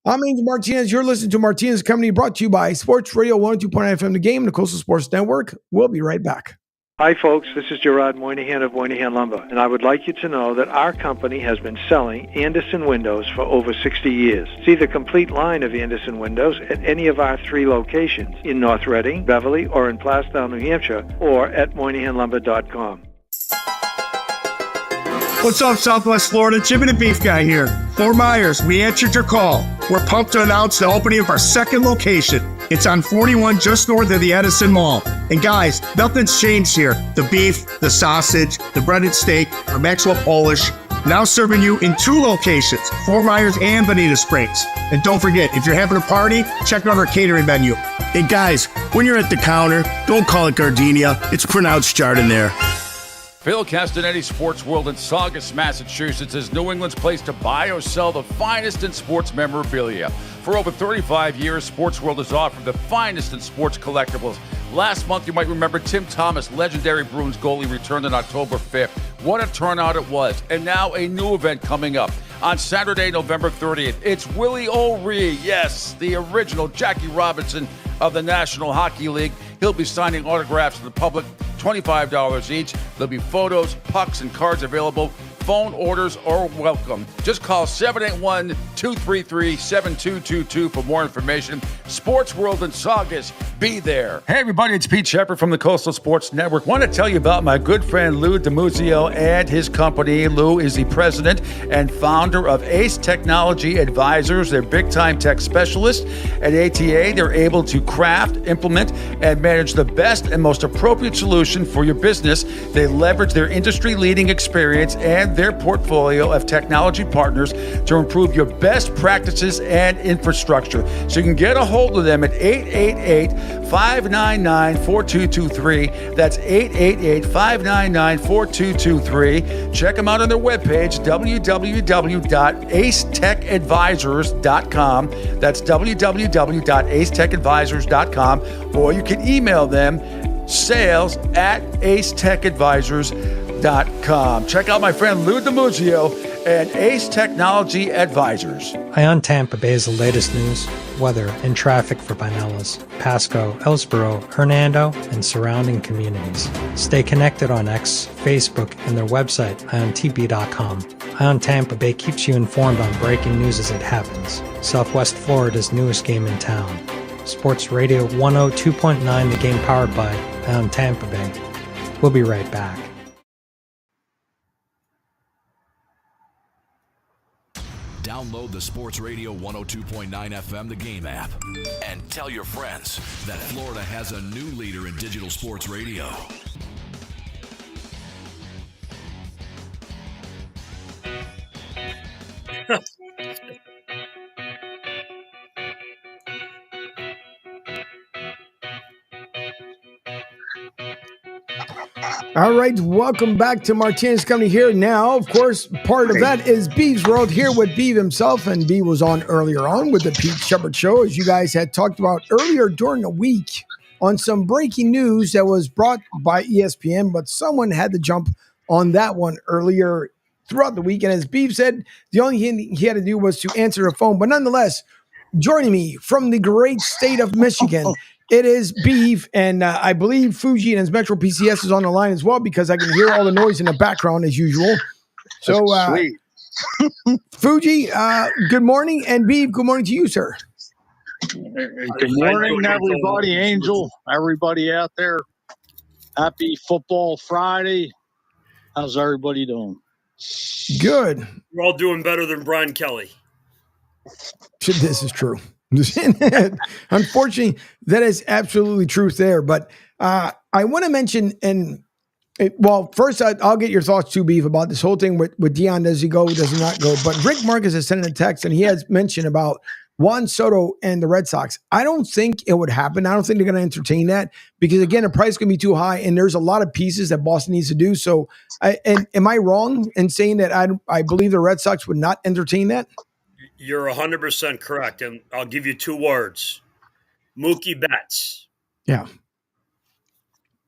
I'm Angel Martinez. You're listening to Martinez Company, brought to you by Sports Radio 102.9 FM The Game, the Coastal Sports Network. We'll be right back. Hi, folks. This is Gerard Moynihan of Moynihan Lumber, and I would like you to know that our company has been selling Anderson windows for over 60 years. See the complete line of Anderson windows at any of our 3 locations in North Reading, Beverly, or in Plastown, New Hampshire, or at MoynihanLumber.com. What's up, Southwest Florida? Jim and the Beef Guy here. Fort Myers, we answered your call. We're pumped to announce the opening of our second location. It's on 41 just north of the Edison Mall. And guys, nothing's changed here. The beef, the sausage, the breaded steak, our Maxwell Polish. Now serving you in 2 locations, Fort Myers and Bonita Springs. And don't forget, if you're having a party, check out our catering menu. Hey guys, when you're at the counter, don't call it Gardenia. It's pronounced Chardonnay. Phil Castanetti, Sports World in Saugus, Massachusetts, is New England's place to buy or sell the finest in sports memorabilia. For over 35 years, Sports World has offered the finest in sports collectibles. Last month, you might remember Tim Thomas, legendary Bruins goalie, returned on October 5th. What a turnout it was. And now a new event coming up. On Saturday, November 30th, it's Willie O'Ree, yes, the original Jackie Robinson of the National Hockey League. He'll be signing autographs to the public, $25 each. There'll be photos, pucks, and cards available. Phone orders are welcome. Just call 781-233-7222 for more information. Sports World in Saugus. Be there. Hey, everybody, it's Pete Shepard from the Coastal Sports Network. Want to tell you about my good friend Lou DiMuzio and his company. Lou is the president and founder of Ace Technology Advisors. They're big-time tech specialists. At ATA, they're able to craft, implement, and manage the best and most appropriate solution for your business. They leverage their industry-leading experience and their portfolio of technology partners to improve your best practices and infrastructure. So you can get a hold of them at 888-599-4223. That's 888-599-4223. Check them out on their webpage, www.acetechadvisors.com. That's www.acetechadvisors.com. Or you can email them sales@acetechadvisors.com. Check out my friend Lou DiMuzio and Ace Technology Advisors. Ion Tampa Bay is the latest news, weather, and traffic for Pinellas, Pasco, Ellsboro, Hernando, and surrounding communities. Stay connected on X, Facebook, and their website, iontp.com. Ion Tampa Bay keeps you informed on breaking news as it happens. Southwest Florida's newest game in town. Sports Radio 102.9, the game powered by Ion Tampa Bay. We'll be right back. Download the Sports Radio 102.9 FM The Game app and tell your friends that Florida has a new leader in digital sports radio. All right, welcome back to Martinez Company here. Now, of course, part of that is Bee's World here with Beeve himself, and Bee was on earlier on with the Pete Shepard Show, as you guys had talked about earlier during the week on some breaking news that was brought by ESPN, but someone had to jump on that one earlier throughout the week. And as Beeve said, the only thing he had to do was to answer the phone. But nonetheless, joining me from the great state of Michigan, it is Beeve, and I believe Fuji and his Metro PCS is on the line as well because I can hear all the noise in the background as usual. So, Fuji, good morning, and Beeve, good morning to you, sir. Good morning, everybody. Angel, everybody out there. Happy Football Friday. How's everybody doing? Good. We're all doing better than Brian Kelly. This is true. Unfortunately, that is absolutely truth there. But I want to mention, first I'll get your thoughts too, Beef, about this whole thing with Deion. Does he go? Does he not go? But Rick Marcus has sent in a text, and he has mentioned about Juan Soto and the Red Sox. I don't think it would happen. I don't think they're going to entertain that because, again, the price can be too high, and there's a lot of pieces that Boston needs to do. So, am I wrong in saying that I believe the Red Sox would not entertain that? You're 100% correct, and I'll give you two words. Mookie Betts. Yeah.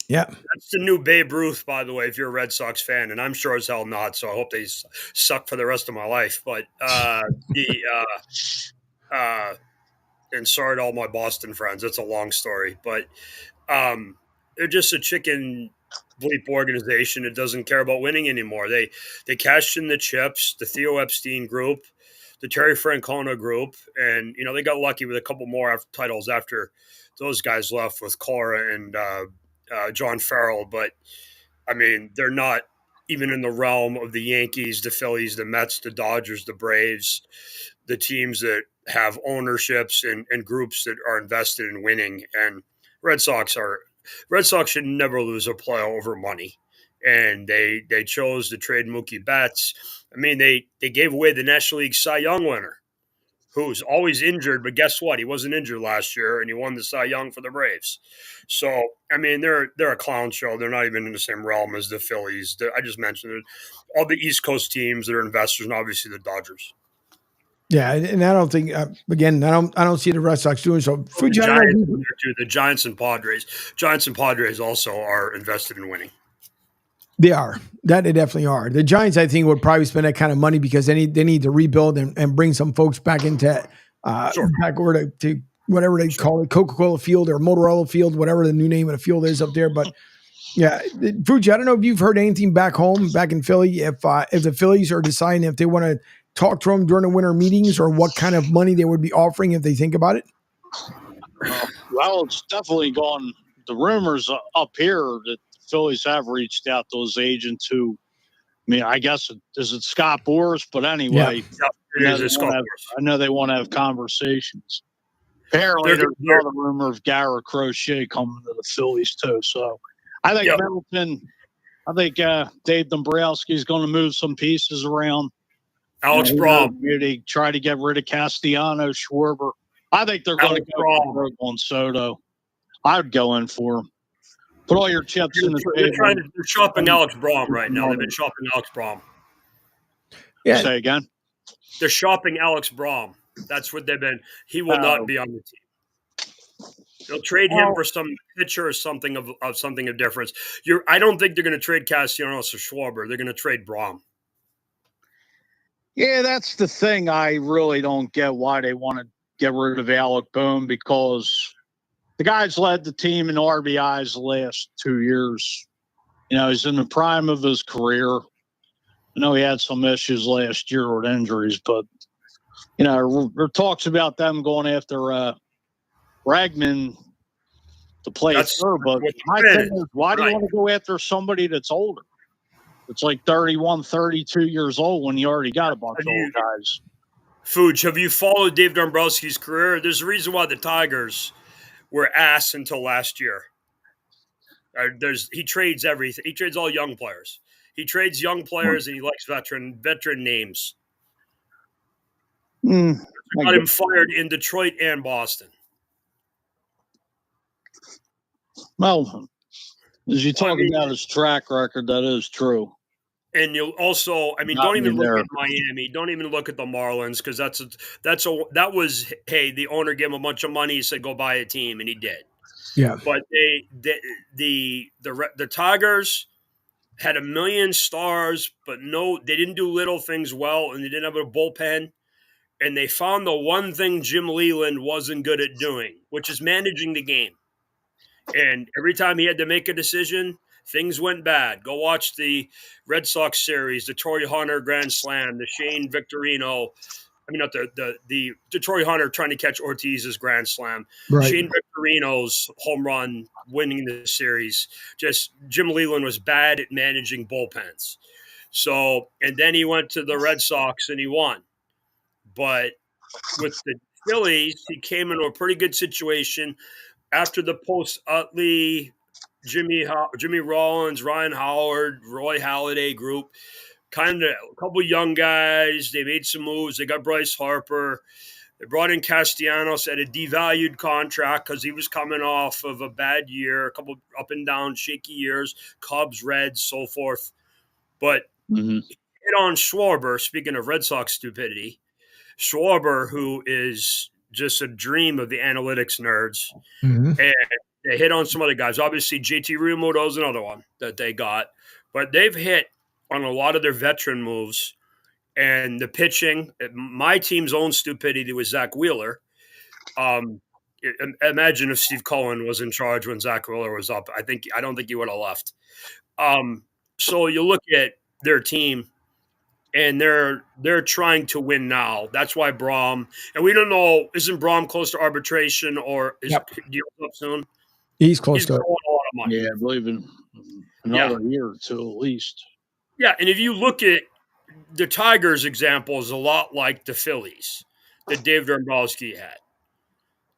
Yeah. That's the new Babe Ruth, by the way, if you're a Red Sox fan, and I'm sure as hell not, so I hope they suck for the rest of my life. But and sorry to all my Boston friends. It's a long story. But they're just a chicken bleep organization that doesn't care about winning anymore. They cashed in the chips, the Theo Epstein group, the Terry Francona group, and they got lucky with a couple more titles after those guys left with Cora and John Farrell. But I mean, they're not even in the realm of the Yankees, the Phillies, the Mets, the Dodgers, the Braves, the teams that have ownerships and groups that are invested in winning. And Red Sox should never lose a play over money. And they chose to trade Mookie Betts. I mean, they gave away the National League Cy Young winner, who's always injured, but guess what? He wasn't injured last year, and he won the Cy Young for the Braves. So, I mean, they're a clown show. They're not even in the same realm as the Phillies. I just mentioned it. All the East Coast teams that are investors, and obviously the Dodgers. Yeah, and I don't think again. I don't see the Red Sox doing so. The Giants and Padres. Giants and Padres also are invested in winning. They are. That they definitely are. The Giants, I think, would probably spend that kind of money because they need to rebuild and bring some folks back into back over to whatever they call it, Coca-Cola Field or Motorola Field, whatever the new name of the field is up there. But yeah, Fuji, I don't know if you've heard anything back home, back in Philly, if the Phillies are deciding if they want to talk to them during the winter meetings or what kind of money they would be offering if they think about it. Well, it's definitely gone. The rumors up here that Phillies have reached out to those agents who, I mean, I guess, is it Scott Boras? But anyway, yeah, I know they want to have conversations. Apparently, there's another rumor of Garrett Crochet coming to the Phillies, too. So I think Middleton, Dave Dombrowski is going to move some pieces around. Alex Braum. They try to get rid of Castellanos, Schwarber. I think they're going to go on Soto. I'd go in for him. Put all your chips in the table. They're shopping Alex Braum right now. They've been shopping Alex Braum. Yeah. Say again? They're shopping Alex Braum. That's what they've been. He will not be on the team. They'll trade him for some pitcher or something of something of difference. I don't think they're going to trade Castellanos or Schwarber. They're going to trade Braum. Yeah, that's the thing. I really don't get why they want to get rid of Alec Bohm because the guy's led the team in RBIs the last 2 years. He's in the prime of his career. I know he had some issues last year with injuries, but, there talks about them going after Bregman to play third. But my thing is, why do you want to go after somebody that's older? It's like 31, 32 years old when you already got a bunch of old guys. Fuge, have you followed Dave Dombrowski's career? There's a reason why the Tigers were ass until last year. He trades everything. He trades all young players. He trades young players and he likes veteran names. Got him fired in Detroit and Boston. Well, As you talk about his track record, that is true. And you'll also, don't even look at Miami. Don't even look at the Marlins because that was the owner gave him a bunch of money. He said go buy a team, and he did. Yeah. But the Tigers had 1 million stars, but they didn't do little things well, and they didn't have a bullpen. And they found the one thing Jim Leland wasn't good at doing, which is managing the game. And every time he had to make a decision, things went bad. Go watch the Red Sox series, the Torrey Hunter Grand Slam, the Shane Victorino. Not the Torrey Hunter trying to catch Ortiz's Grand Slam. Right. Shane Victorino's home run winning the series. Just Jim Leland was bad at managing bullpens. So, and then he went to the Red Sox and he won. But with the Phillies, he came into a pretty good situation after the post-Utley, Jimmy Rollins, Ryan Howard, Roy Halladay group. Kind of a couple young guys. They made some moves. They got Bryce Harper. They brought in Castellanos at a devalued contract because he was coming off of a bad year, a couple up and down, shaky years, Cubs, Reds, so forth. But hit on Schwarber, speaking of Red Sox stupidity, Schwarber, who is just a dream of the analytics nerds. And they hit on some other guys. Obviously, JT Realmuto is another one that they got. But they've hit on a lot of their veteran moves. And the pitching, my team's own stupidity was Zach Wheeler. Imagine if Steve Cohen was in charge when Zach Wheeler was up. I don't think he would have left. So you look at their team, and they're trying to win now. That's why Braum, and we don't know, isn't Braum close to arbitration or is deal up soon? He's close to it. A lot of money. Yeah, I believe in another year or two at least. Yeah, and if you look at the Tigers example, is a lot like the Phillies that Dave Dombrowski had.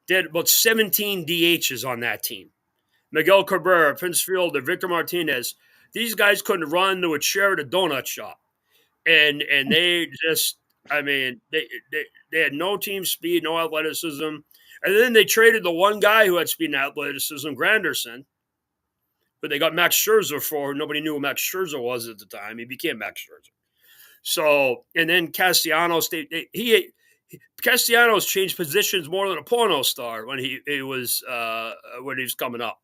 They had about 17 DHs on that team. Miguel Cabrera, Prince Fielder, Victor Martinez. These guys couldn't run to a chair at a donut shop. And they just, they had no team speed, no athleticism. And then they traded the one guy who had speed and athleticism, Granderson. But they got Max Scherzer for. Nobody knew who Max Scherzer was at the time. He became Max Scherzer. So, and then Castellanos, Castellanos changed positions more than a porno star when he was coming up.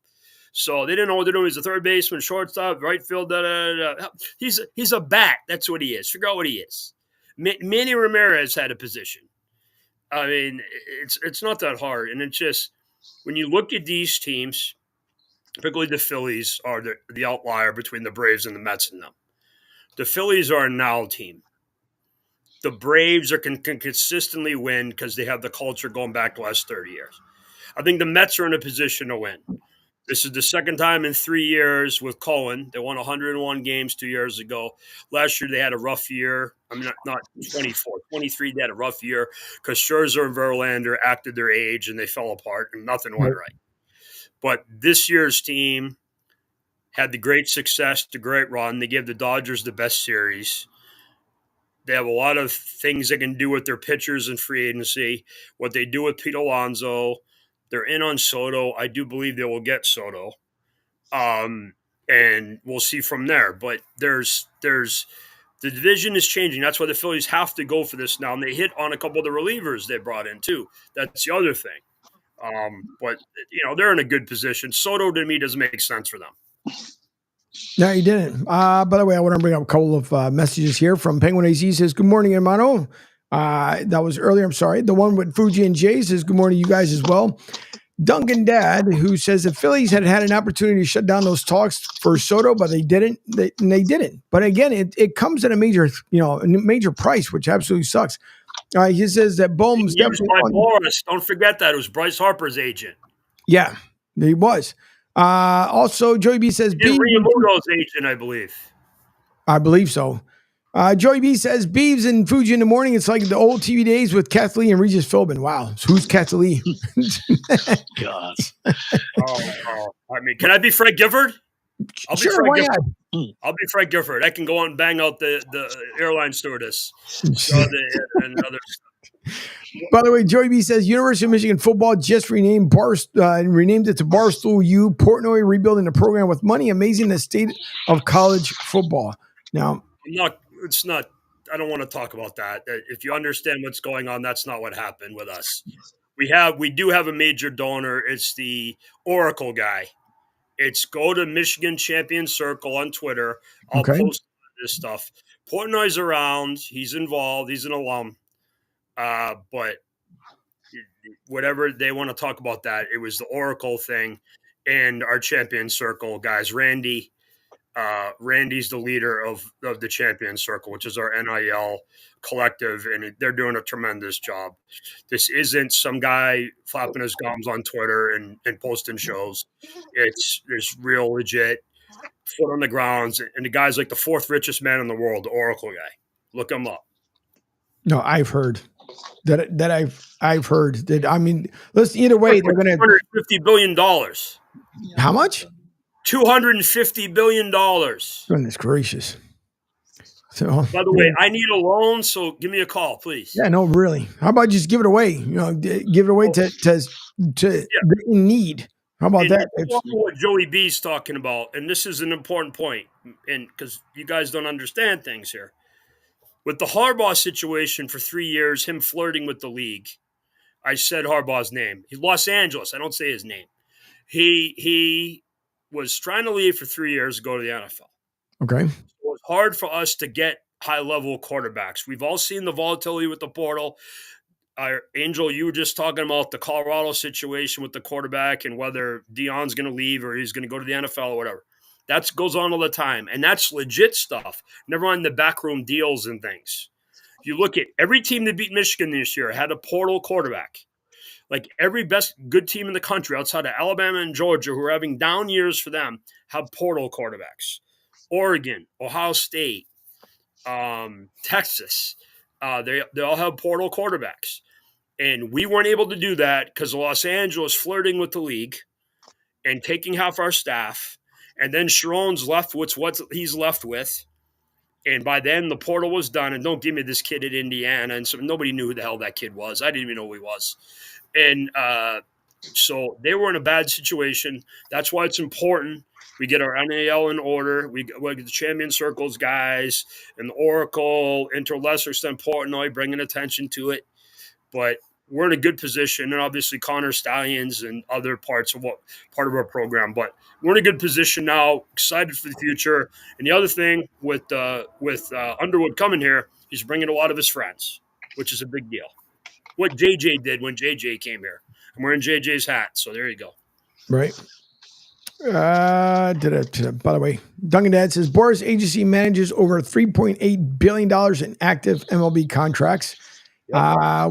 So they didn't know what to do. He's a third baseman, shortstop, right field. He's a bat. That's what he is. Figure out what he is. Manny Ramirez had a position. It's not that hard. And it's just when you look at these teams, particularly the Phillies are the outlier between the Braves and the Mets and them. The Phillies are a now team. The Braves can consistently win because they have the culture going back the last 30 years. I think the Mets are in a position to win. This is the second time in 3 years with Cohen. They won 101 games 2 years ago. Last year they had a rough year. Not 24. 23 they had a rough year because Scherzer and Verlander acted their age and they fell apart and nothing went right. But this year's team had the great success, the great run. They gave the Dodgers the best series. They have a lot of things they can do with their pitchers in free agency. What they do with Pete Alonso, they're in on Soto. I do believe they will get Soto, and we'll see from there. But there's the division is changing. That's why the Phillies have to go for this now, and they hit on a couple of the relievers they brought in too. That's the other thing. But they're in a good position. Soto to me doesn't make sense for them. No, you didn't. By the way, I want to bring up a couple of messages here from Penguin AZ. Says, good morning, hermano. That was earlier. I'm sorry. The one with Fuji and Jay says, good morning, you guys as well. Duncan Dad, who says the Phillies had an opportunity to shut down those talks for Soto, but they didn't. They didn't. But again, it comes at a major price, which absolutely sucks. He says that Bohm's definitely by Boris. Don't forget that it was Bryce Harper's agent. Yeah, he was. Also, Joey B says Realmuto's agent, I believe. I believe so. Joey B says Beeves and Fuji in the morning. It's like the old TV days with Kathleen and Regis Philbin. Wow, so who's Kathleen? God. Can I be Frank Gifford? I'll be Sure, Frank why Gifford. not? I'll be Frank Gifford. I can go on and bang out the airline stewardess. And other stuff. By the way, Joey B says University of Michigan football just renamed renamed it to Barstool U. Portnoy rebuilding the program with money. Amazing the state of college football. Now, It's not. I don't want to talk about that. If you understand what's going on, that's not what happened with us. We do have a major donor. It's the Oracle guy. It's go to Michigan Champion Circle on Twitter. I'll post this stuff. Portnoy's around. He's involved. He's an alum. But whatever they want to talk about that, it was the Oracle thing and our Champion Circle guys. Randy's the leader of the Champion Circle, which is our NIL collective, and they're doing a tremendous job. This isn't some guy flapping his gums on Twitter and posting shows. It's real legit, foot on the grounds, and the guy's like the fourth richest man in the world, the Oracle guy. Look him up. No, I've heard that I've heard that. I mean, listen, either way, they're going to $250 billion. How much? $250 billion. Goodness gracious. So, by the way, I need a loan, so give me a call, please. Yeah, no, really. How about just give it away? You know, give it away to in need. How about that? What Joey B's talking about, and this is an important point, and because you guys don't understand things here. With the Harbaugh situation for 3 years, him flirting with the league, I said Harbaugh's name. He's Los Angeles. I don't say his name. He was trying to leave for 3 years to go to the NFL. Okay. It was hard for us to get high-level quarterbacks. We've all seen the volatility with the portal. Angel, you were just talking about the Colorado situation with the quarterback and whether Deion's going to leave or he's going to go to the NFL or whatever. That goes on all the time, and that's legit stuff. Never mind the backroom deals and things. If you look at every team that beat Michigan this year had a portal quarterback. Like every best good team in the country outside of Alabama and Georgia who are having down years for them have portal quarterbacks. Oregon, Ohio State, Texas, they all have portal quarterbacks. And we weren't able to do that because Los Angeles flirting with the league and taking half our staff. And then Sharon's left with what he's left with. And by then, the portal was done. And don't give me this kid at Indiana. And so nobody knew who the hell that kid was. I didn't even know who he was. And so they were in a bad situation. That's why it's important we get our NAL in order. We get the Champion Circles guys and the Oracle, and to a lesser extent, Portnoy, bringing attention to it. But we're in a good position, and obviously Connor Stallions and other parts of part of our program. But we're in a good position now, excited for the future. And the other thing with Underwood coming here, he's bringing a lot of his friends, which is a big deal. What JJ did when JJ came here. I'm wearing JJ's hat, so there you go. Right. By the way, Duncan Dad says Boris agency manages over $3.8 billion in active MLB contracts,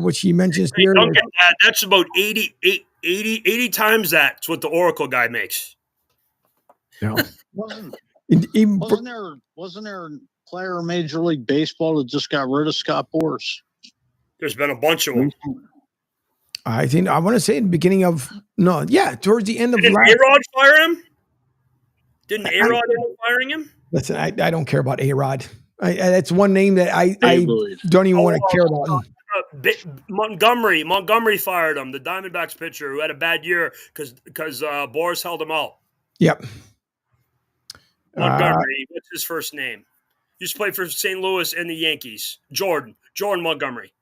which he mentions here. Duncan, that's about 80 times that's what the Oracle guy makes. No. Wasn't there a player in Major League Baseball that just got rid of Scott Boras? There's been a bunch of them. I want to say in the beginning of towards the end of Didn't A-Rod fire him? Didn't A-Rod end up firing him? Listen, I don't care about A-Rod. That's one name that I don't even want to care about. Montgomery fired him, the Diamondbacks pitcher who had a bad year because Boris held him out. Yep. Montgomery, what's his first name? Used to play for St. Louis and the Yankees. Jordan Montgomery.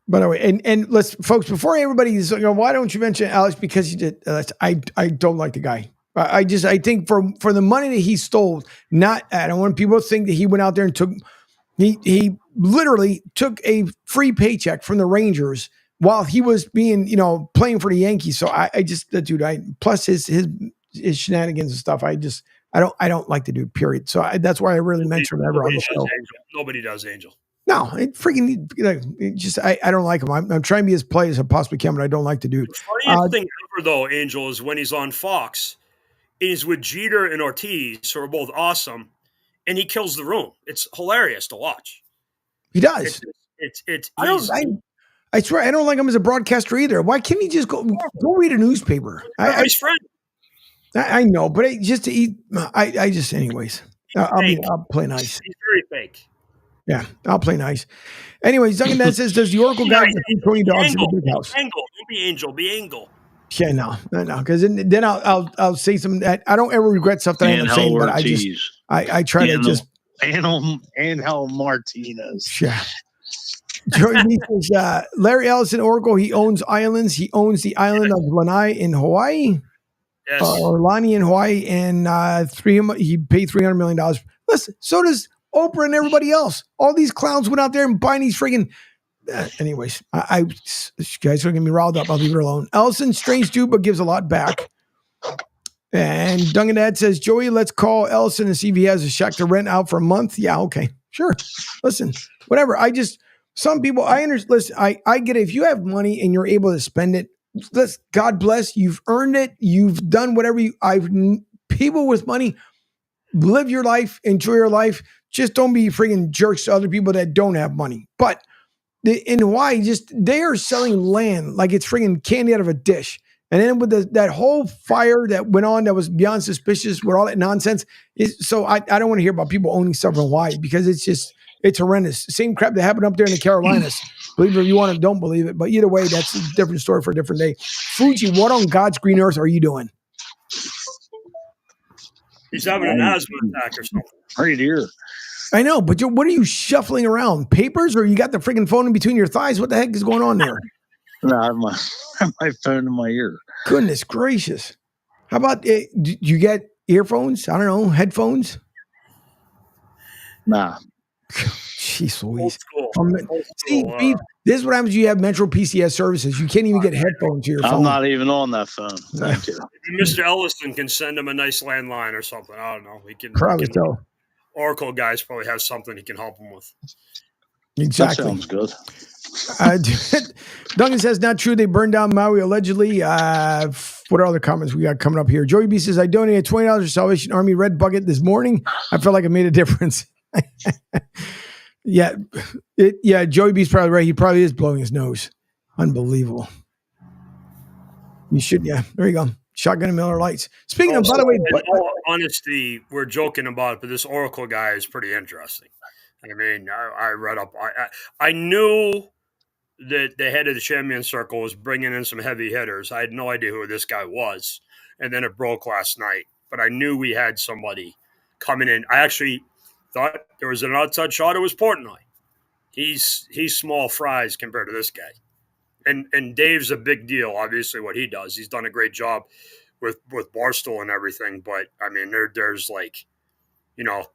By the way, and let's, folks, before everybody's why don't you mention Alex? Because he did. I don't like the guy. I think for the money that he stole, I don't want people to think that he went out there and took. He literally took a free paycheck from the Rangers while he was being playing for the Yankees. So plus his shenanigans and stuff. I don't like the dude. Period. So that's why I really mention him ever on the show. Nobody does, Angel. No, it freaking I don't like him. I'm trying to be as polite as I possibly can, but I don't like the dude. The funniest thing ever, though, Angel, is when he's on Fox, and he's with Jeter and Ortiz, who are both awesome, and he kills the room. It's hilarious to watch. He does. I swear I don't like him as a broadcaster either. Why can't he just go read a newspaper? His friend. I know, but anyways. I'll play nice. He's very fake. Yeah, I'll play nice. Anyways, Duncan Ned says, does the Oracle guy get Tony dogs in the big house? Angle. Don't be Angel. Be Angle. Yeah, no. Because then I'll say something that I don't ever regret stuff that I end up saying, but I try to just. Angel Martinez. Yeah. Joey B says, Larry Ellison, Oracle, he owns islands. He owns the island of Lanai in Hawaii. Yes. Or Lani in Hawaii, and he paid $300 million. Listen, so does Oprah and everybody else. All these clowns went out there and buying these friggin'. Anyways, you guys are going to be riled up. I'll leave it alone. Ellison, strange dude, but gives a lot back. And Duncan Ed says, Joey, let's call Ellison and see if he has a shack to rent out for a month. Yeah, okay, sure. Listen, whatever. Some people, I understand. Listen, I get it. If you have money and you're able to spend it, God bless. You've earned it. You've done whatever people with money, live your life, enjoy your life. Just don't be freaking jerks to other people that don't have money. But in Hawaii, they are selling land like it's freaking candy out of a dish. And then with that whole fire that went on that was beyond suspicious with all that nonsense. So I don't want to hear about people owning stuff in Hawaii because it's horrendous. Same crap that happened up there in the Carolinas. Believe it if you want to, don't believe it. But either way, that's a different story for a different day. Fuji, what on God's green earth are you doing? He's having an asthma attack or something. Right here. I know, but what are you shuffling around? Papers, or you got the freaking phone in between your thighs? What the heck is going on there? No, I have my phone in my ear. Goodness gracious. How about, do you get earphones? I don't know, headphones? Nah. Jeez Louise. This is what happens when you have Metro PCS services. You can't even get headphones to your phone. I'm not even on that phone. Thank you. Mr. Ellison can send him a nice landline or something. I don't know. Probably so. Oracle guys probably has something he can help him with. Exactly. That sounds good. Duncan says, not true. They burned down Maui allegedly. What are other comments we got coming up here? Joey B says, I donated $20 to Salvation Army Red Bucket this morning. I felt like it made a difference. Joey B's probably right. He probably is blowing his nose. Unbelievable. You should, there you go. Shotgun and Miller Lights. Speaking of, by the way, in all honesty, we're joking about it, but this Oracle guy is pretty interesting. I mean, I read up. I knew that the head of the champion circle was bringing in some heavy hitters. I had no idea who this guy was, and then it broke last night. But I knew we had somebody coming in. I actually thought there was an outside shot. It was Portnoy. He's small fries compared to this guy. And Dave's a big deal, obviously, what he does. He's done a great job with Barstool and everything. But, I mean, there's like,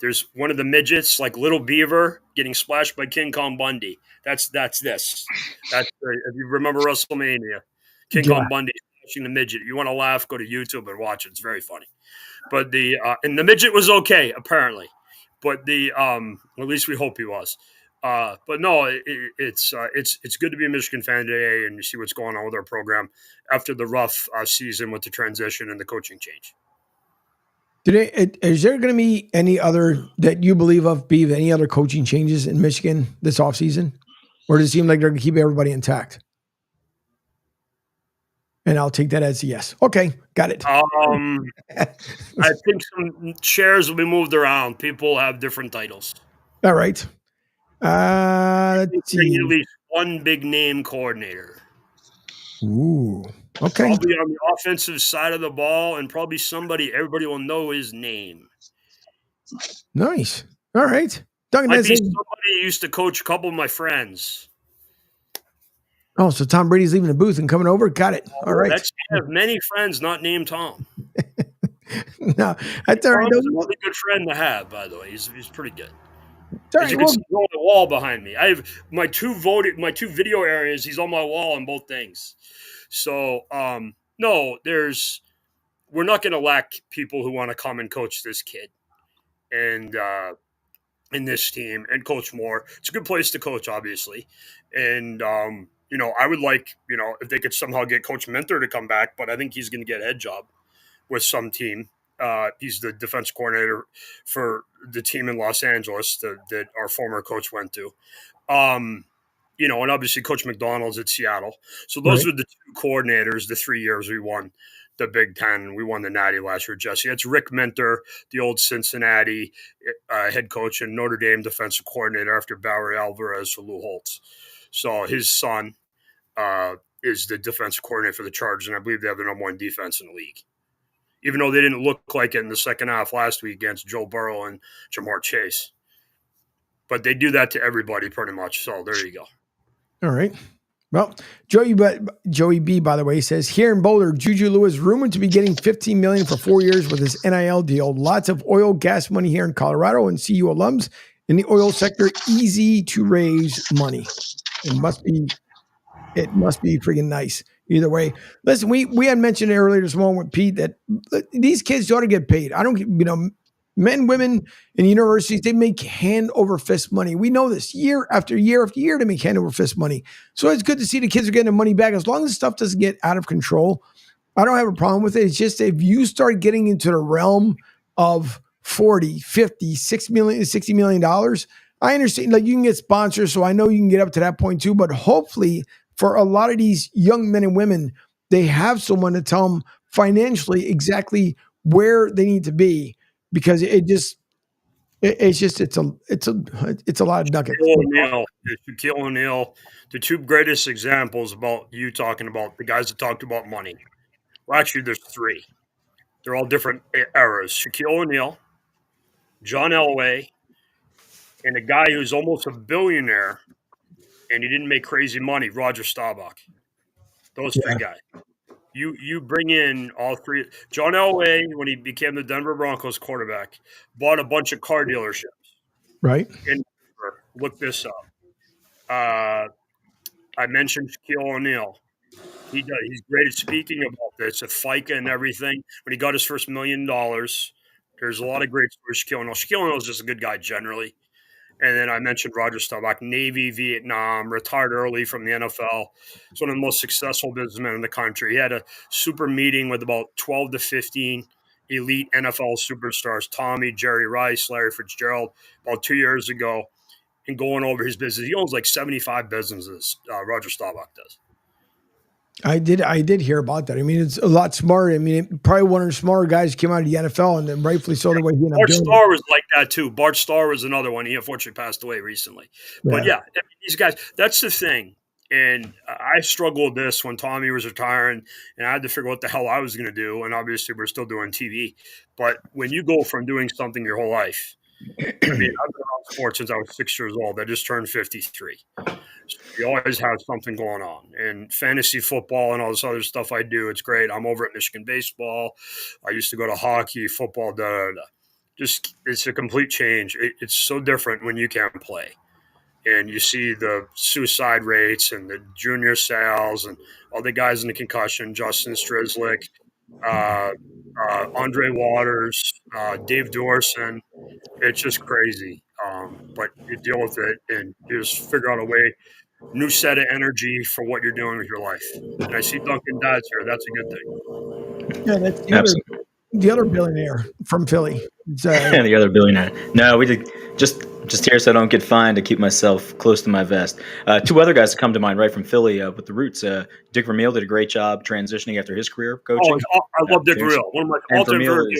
there's one of the midgets, like Little Beaver, getting splashed by King Kong Bundy. That's this. If you remember WrestleMania, King Kong Bundy splashing the midget. If you want to laugh, go to YouTube and watch it. It's very funny. But and the midget was okay, apparently. But at least we hope he was. But no, it's good to be a Michigan fan today and you see what's going on with our program after the rough season with the transition and the coaching change. Is there going to be any other that you believe of, Beav, any other coaching changes in Michigan this offseason? Or does it seem like they're going to keep everybody intact? And I'll take that as a yes. Okay, got it. I think some chairs will be moved around. People have different titles. All right. Let's see. At least one big name coordinator. Ooh. Okay. Probably on the offensive side of the ball, and probably everybody will know his name. Nice. All right. Duncan, somebody used to coach a couple of my friends. Oh, so Tom Brady's leaving the booth and coming over? Got it. All right. I have many friends not named Tom. No, that's all right. Tom's a really good friend to have, by the way. He's pretty good. As you can see on the wall behind me. I have my two video areas. He's on my wall on both things. So, no, we're not going to lack people who want to come and coach this kid and in this team and coach more. It's a good place to coach, obviously. And, I would like, if they could somehow get Coach Mentor to come back, but I think he's going to get a head job with some team. He's the defense coordinator for the team in Los Angeles that our former coach went to. and obviously Coach McDonald's at Seattle. So those were the two coordinators the 3 years we won the Big Ten. We won the Natty last year, Jesse. It's Rick Minter, the old Cincinnati head coach and Notre Dame defensive coordinator after Barry Alvarez for Lou Holtz. So his son is the defensive coordinator for the Chargers, and I believe they have the number one defense in the league. Even though they didn't look like it in the second half last week against Joe Burrow and Jamar Chase. But they do that to everybody pretty much. So there you go. All right. Well, Joey B, by the way, says here in Boulder, Juju Lewis rumored to be getting $15 million for 4 years with his NIL deal. Lots of oil, gas money here in Colorado, and CU alums in the oil sector, easy to raise money. It must be freaking nice. Either way, listen, we had mentioned earlier this morning with Pete that these kids ought to get paid. I don't, men, women in universities, they make hand over fist money. We know this year after year after year, they make hand over fist money. So it's good to see the kids are getting their money back. As long as stuff doesn't get out of control, I don't have a problem with it. It's just if you start getting into the realm of 40, 50, $60 million, I understand like you can get sponsors. So I know you can get up to that point too, but hopefully for a lot of these young men and women, they have someone to tell them financially exactly where they need to be. Because it's a lot of ducats. Shaquille O'Neal, the two greatest examples about you talking about the guys that talked about money. Well, actually, there's three. They're all different eras. Shaquille O'Neal, John Elway, and a guy who's almost a billionaire, and he didn't make crazy money, Roger Staubach. Those three guys. You bring in all three. John Elway, when he became the Denver Broncos quarterback, bought a bunch of car dealerships. Right. In Denver. Look this up. I mentioned Shaquille O'Neal. He's great at speaking about this, at FICA and everything. When he got his first $1 million, there's a lot of great stories. Shaquille O'Neal. Shaquille O'Neal is just a good guy generally. And then I mentioned Roger Staubach, Navy, Vietnam, retired early from the NFL. He's one of the most successful businessmen in the country. He had a super meeting with about 12 to 15 elite NFL superstars, Tommy, Jerry Rice, Larry Fitzgerald, about 2 years ago, and going over his business. He owns like 75 businesses, Roger Staubach does. I did hear about that. I mean, it's a lot smarter. I mean, probably one of the smarter guys came out of the NFL, and then rightfully so the way he ended up Bart doing Starr was like that too. Bart Starr was another one. He unfortunately passed away recently. But yeah, these guys, that's the thing. And I struggled with this when Tommy was retiring, and I had to figure out what the hell I was going to do. And obviously, we're still doing TV. But when you go from doing something your whole life, I mean, I've been around sports since I was 6 years old. I just turned 53. So you always have something going on. And fantasy football and all this other stuff I do, it's great. I'm over at Michigan baseball. I used to go to hockey, football, Just it's a complete change. It's so different when you can't play. And you see the suicide rates and the junior sales and all the guys in the concussion, Justin Strizlik, Andre Waters, Dave Dorson. It's just crazy. But you deal with it and you just figure out a way, new set of energy for what you're doing with your life. And I see Duncan Dad's here. That's a good thing. Yeah, that's the other billionaire from Philly. The other billionaire. No, we did just here so I don't get fined to keep myself close to my vest. Two other guys that come to mind right from Philly with the roots. Dick Vermeil did a great job transitioning after his career coaching. Oh, I love Dick Vermeil. One of my all-time favorite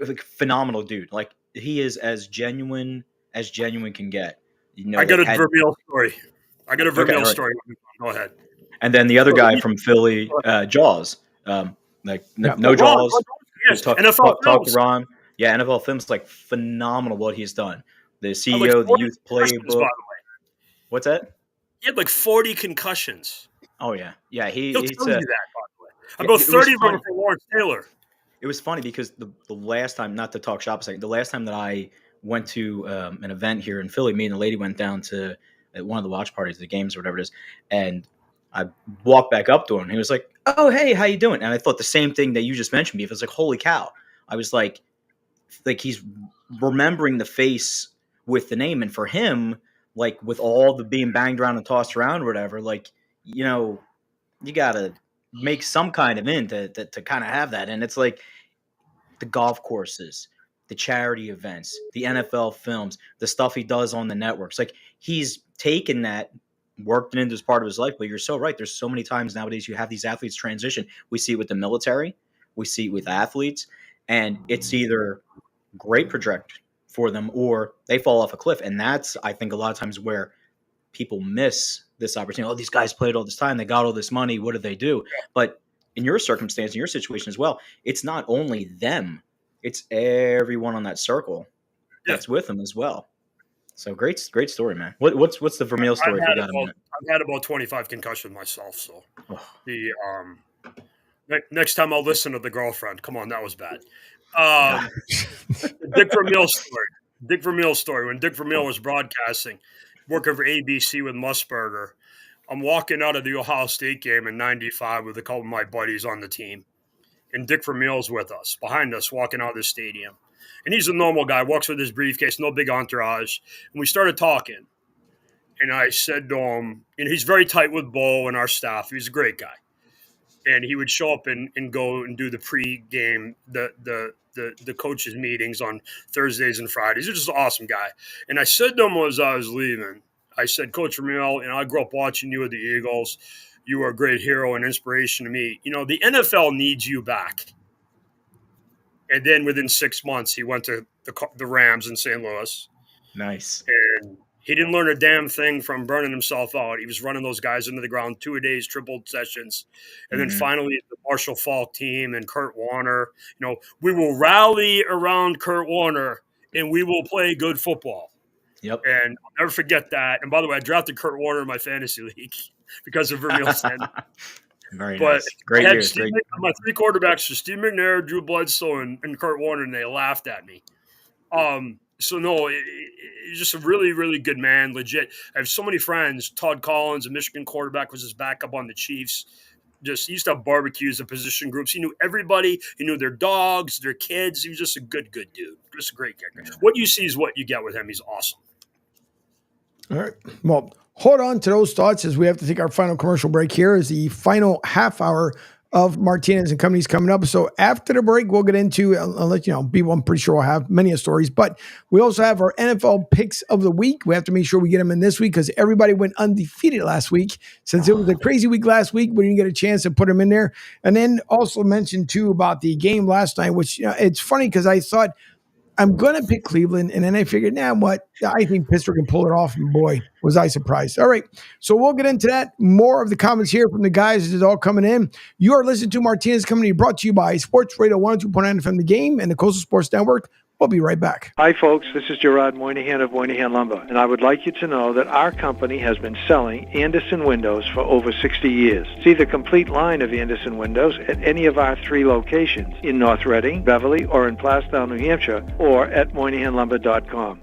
like phenomenal dude. Like he is as genuine can get. You know, I got a Vermeil story. Story. Go ahead. And then the other guy from Philly, Jaws. No Jaws. Yes, talk to Ron. Yeah, NFL Films, like phenomenal what he's done. The CEO, the youth playbook. What's that? He had like 40 concussions. Oh yeah, yeah. He'll tell you that, by the way. About 30 of them for Lawrence Taylor. It was funny because the last time, not to talk shop a second, the last time that I went to an event here in Philly, me and the lady went down to one of the watch parties, the games or whatever it is, and I walked back up to him. And he was like, "Oh, hey, how you doing?" And I thought the same thing that you just mentioned. It was like, "Holy cow!" I was like he's remembering the face with the name, and for him, like with all the being banged around and tossed around or whatever, like you gotta make some kind of to kind of have that. And it's like the golf courses, the charity events, the NFL films, the stuff he does on the networks. Like he's taken that worked it into as part of his life. But you're so right. There's so many times nowadays you have these athletes transition. We see it with the military. We see it with athletes. And it's either great project for them or they fall off a cliff. And that's, I think, a lot of times where people miss this opportunity. Oh, these guys played all this time. They got all this money. What did they do? But in your circumstance, in your situation as well, it's not only them. It's everyone on that circle that's with them as well. So great story, man. What's the Vermeil story? I've had about 25 concussions myself. So the next time I'll listen to the girlfriend. Come on, that was bad. The Dick Vermeil story. When Dick Vermeil was broadcasting, working for ABC with Musburger, I'm walking out of the Ohio State game in '95 with a couple of my buddies on the team, and Dick Vermeil's with us, behind us, walking out of the stadium. And he's a normal guy, walks with his briefcase, no big entourage. And we started talking. And I said to him, and he's very tight with Bo and our staff. He's a great guy. And he would show up and go and do the pre-game, the coaches' meetings on Thursdays and Fridays. He's just an awesome guy. And I said to him as I was leaving, I said, Coach Vermeil, I grew up watching you with the Eagles. You were a great hero and inspiration to me. The NFL needs you back. And then within 6 months, he went to the Rams in St. Louis. Nice. And he didn't learn a damn thing from burning himself out. He was running those guys into the ground 2-a-days, triple sessions. And then finally, the Marshall Faulk team and Kurt Warner. We will rally around Kurt Warner, and we will play good football. Yep. And I'll never forget that. And by the way, I drafted Kurt Warner in my fantasy league because of Vermeil's stand. Very nice. Great years. My three quarterbacks were Steve McNair, Drew Bledsoe, and Kurt Warner, and they laughed at me. So, no, he's just a really, really good man, legit. I have so many friends. Todd Collins, a Michigan quarterback, was his backup on the Chiefs. He used to have barbecues and position groups. He knew everybody. He knew their dogs, their kids. He was just a good dude. Just a great character. What you see is what you get with him. He's awesome. All right. Well, hold on to those thoughts as we have to take our final commercial break here as the final half hour of Martinez and Company's coming up. So after the break, we'll get into, I'll let you know, I'm pretty sure we'll have many stories, but we also have our NFL picks of the week. We have to make sure we get them in this week because everybody went undefeated last week. Since it was a crazy week last week, we didn't get a chance to put them in there. And then also mention too about the game last night, which it's funny because I thought I'm going to pick Cleveland, and then I figured, what? I think Pittsburgh can pull it off, and boy, was I surprised. All right, so we'll get into that. More of the comments here from the guys as it's all coming in. You are listening to Martinez Company, brought to you by Sports Radio 102.9 FM The Game and the Coastal Sports Network. We'll be right back. Hi, folks. This is Gerard Moynihan of Moynihan Lumber, and I would like you to know that our company has been selling Anderson windows for over 60 years. See the complete line of Anderson windows at any of our 3 locations in North Reading, Beverly, or in Plastown, New Hampshire, or at MoynihanLumber.com.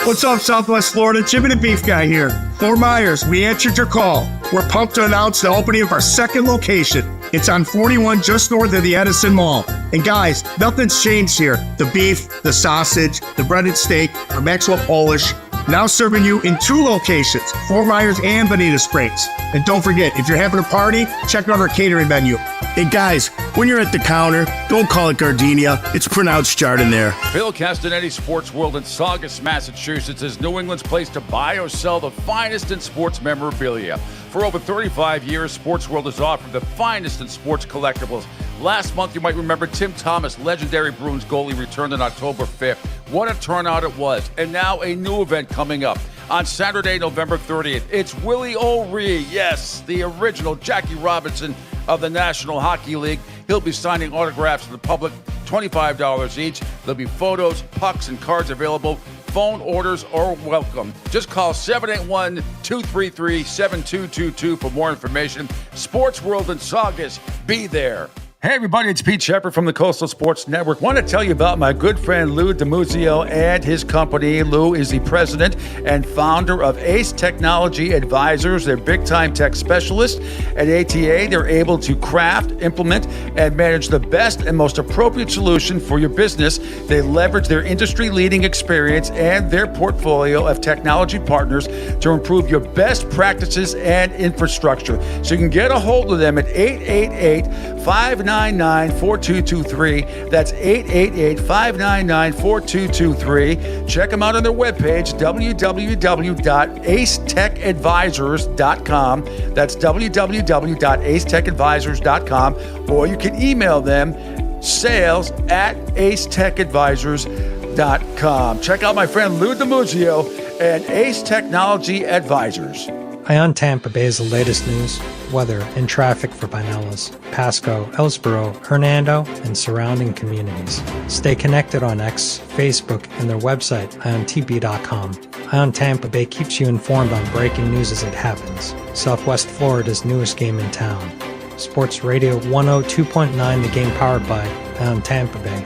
What's up, Southwest Florida? Jim and the Beef Guy here. Fort Myers, we answered your call. We're pumped to announce the opening of our second location. It's on 41 just north of the Edison Mall. And guys, nothing's changed here. The beef, the sausage, the breaded steak, our Maxwell Polish. Now serving you in 2 locations, Fort Myers and Bonita Springs. And don't forget, if you're having a party, check out our catering menu. Hey guys, when you're at the counter, don't call it gardenia. It's pronounced Chardonnay. Phil Castanetti, Sports World in Saugus, Massachusetts is New England's place to buy or sell the finest in sports memorabilia. For over 35 years, Sports World has offered the finest in sports collectibles. Last month, you might remember Tim Thomas, legendary Bruins goalie, returned on October 5th. What a turnout it was. And now a new event coming up. On Saturday, November 30th, it's Willie O'Ree. Yes, the original Jackie Robinson of the National Hockey League. He'll be signing autographs to the public, $25 each. There'll be photos, pucks, and cards available. Phone orders are welcome. Just call 781-233-7222 for more information. Sports World in Saugus. Be there. Hey everybody, it's Pete Shepard from the Coastal Sports Network. Want to tell you about my good friend Lou DiMuzio and his company. Lou is the president and founder of Ace Technology Advisors. They're big-time tech specialists. At ATA, they're able to craft, implement, and manage the best and most appropriate solution for your business. They leverage their industry-leading experience and their portfolio of technology partners to improve your best practices and infrastructure. So you can get a hold of them at 888-59 888-599-4223. That's 888-599-4223. Check them out on their webpage, www.acetechadvisors.com. That's www.acetechadvisors.com. Or you can email them, sales@acetechadvisors.com. Check out my friend Lou DiMuzio and Ace Technology Advisors. Ion Tampa Bay is the latest news, weather, and traffic for Pinellas, Pasco, Ellsboro, Hernando, and surrounding communities. Stay connected on X, Facebook, and their website, iontp.com. Ion Tampa Bay keeps you informed on breaking news as it happens. Southwest Florida's newest game in town. Sports Radio 102.9, the game powered by Ion Tampa Bay.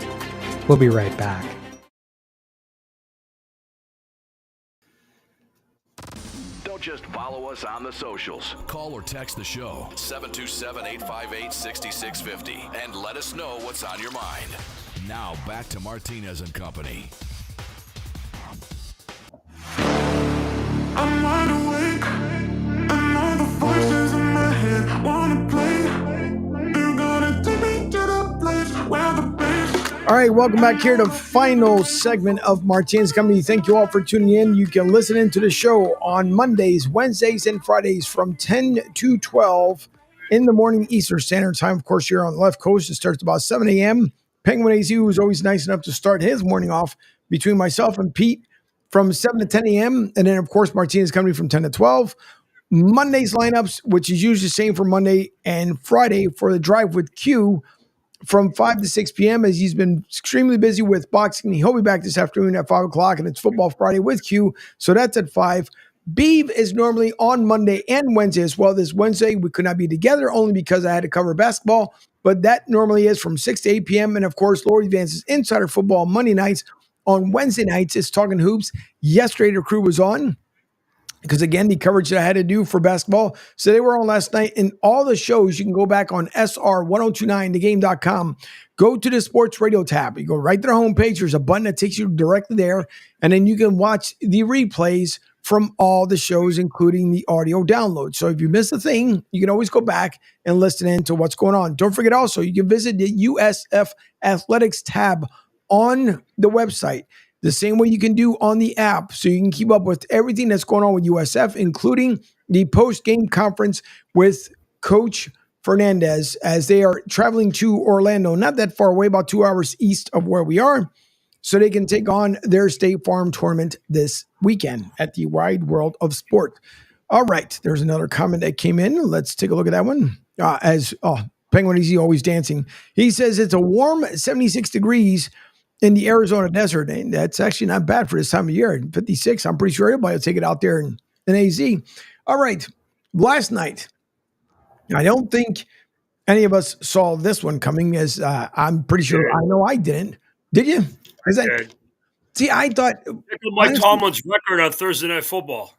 We'll be right back. Don't just follow us on the socials. Call or text the show 727-858-6650 and let us know what's on your mind. Now back to Martinez and Company. I'm wide awake, and all the voices in my head wanna play. They're gonna take me to the place where the bass. All right, welcome back here to the final segment of Martinez Company. Thank you all for tuning in. You can listen into the show on Mondays, Wednesdays, and Fridays from 10 to 12 in the morning Eastern Standard Time. Of course, here on the left coast, it starts about 7 a.m. Penguin AZ, who is always nice enough to start his morning off between myself and Pete from 7 to 10 a.m. And then, of course, Martinez Company from 10 to 12. Monday's lineups, which is usually the same for Monday and Friday for the Drive with Q, from 5 to 6 p.m. as he's been extremely busy with boxing. He'll be back this afternoon at 5 o'clock, and it's Football Friday with Q, so that's at 5. Beeve is normally on Monday and Wednesday as well. This Wednesday, we could not be together only because I had to cover basketball, but that normally is from 6 to 8 p.m. And, of course, Lori Vance's Insider Football Monday nights. On Wednesday nights, it's Talking Hoops. Yesterday, the crew was on because, again, the coverage that I had to do for basketball. So they were on last night. And all the shows, you can go back on SR1029thegame.com. Go to the sports radio tab. You go right to the homepage. There's a button that takes you directly there. And then you can watch the replays from all the shows, including the audio download. So if you miss a thing, you can always go back and listen in to what's going on. Don't forget also, you can visit the USF Athletics tab on the website, the same way you can do on the app, so you can keep up with everything that's going on with USF, including the post-game conference with Coach Fernandez as they are traveling to Orlando, not that far away, about 2 hours east of where we are, so they can take on their State Farm tournament this weekend at the Wide World of Sport. All right, there's another comment that came in. Let's take a look at that one. Penguin Easy always dancing. He says it's a warm 76 degrees in the Arizona desert, and that's actually not bad for this time of year. 56, I'm pretty sure everybody will take it out there in AZ. All right, last night, I don't think any of us saw this one coming, as I'm pretty sure, I know I didn't. Did you? I thought... Mike Tomlin's record on Thursday Night Football.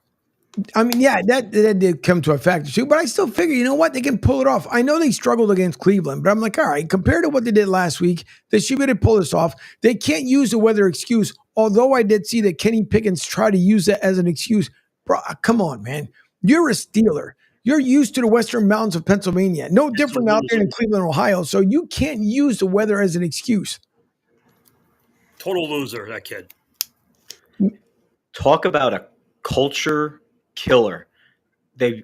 I mean, yeah, that did come to a factor too, but I still figure, you know what, they can pull it off. I know they struggled against Cleveland, but I'm like, all right, compared to what they did last week, they should be able to pull this off. They can't use the weather excuse, although I did see that Kenny Pickens try to use that as an excuse. Bro, come on, man. You're a Steeler. You're used to the Western Mountains of Pennsylvania. No different out there in Cleveland, Ohio, so you can't use the weather as an excuse. Total loser, that kid. Talk about a culture killer.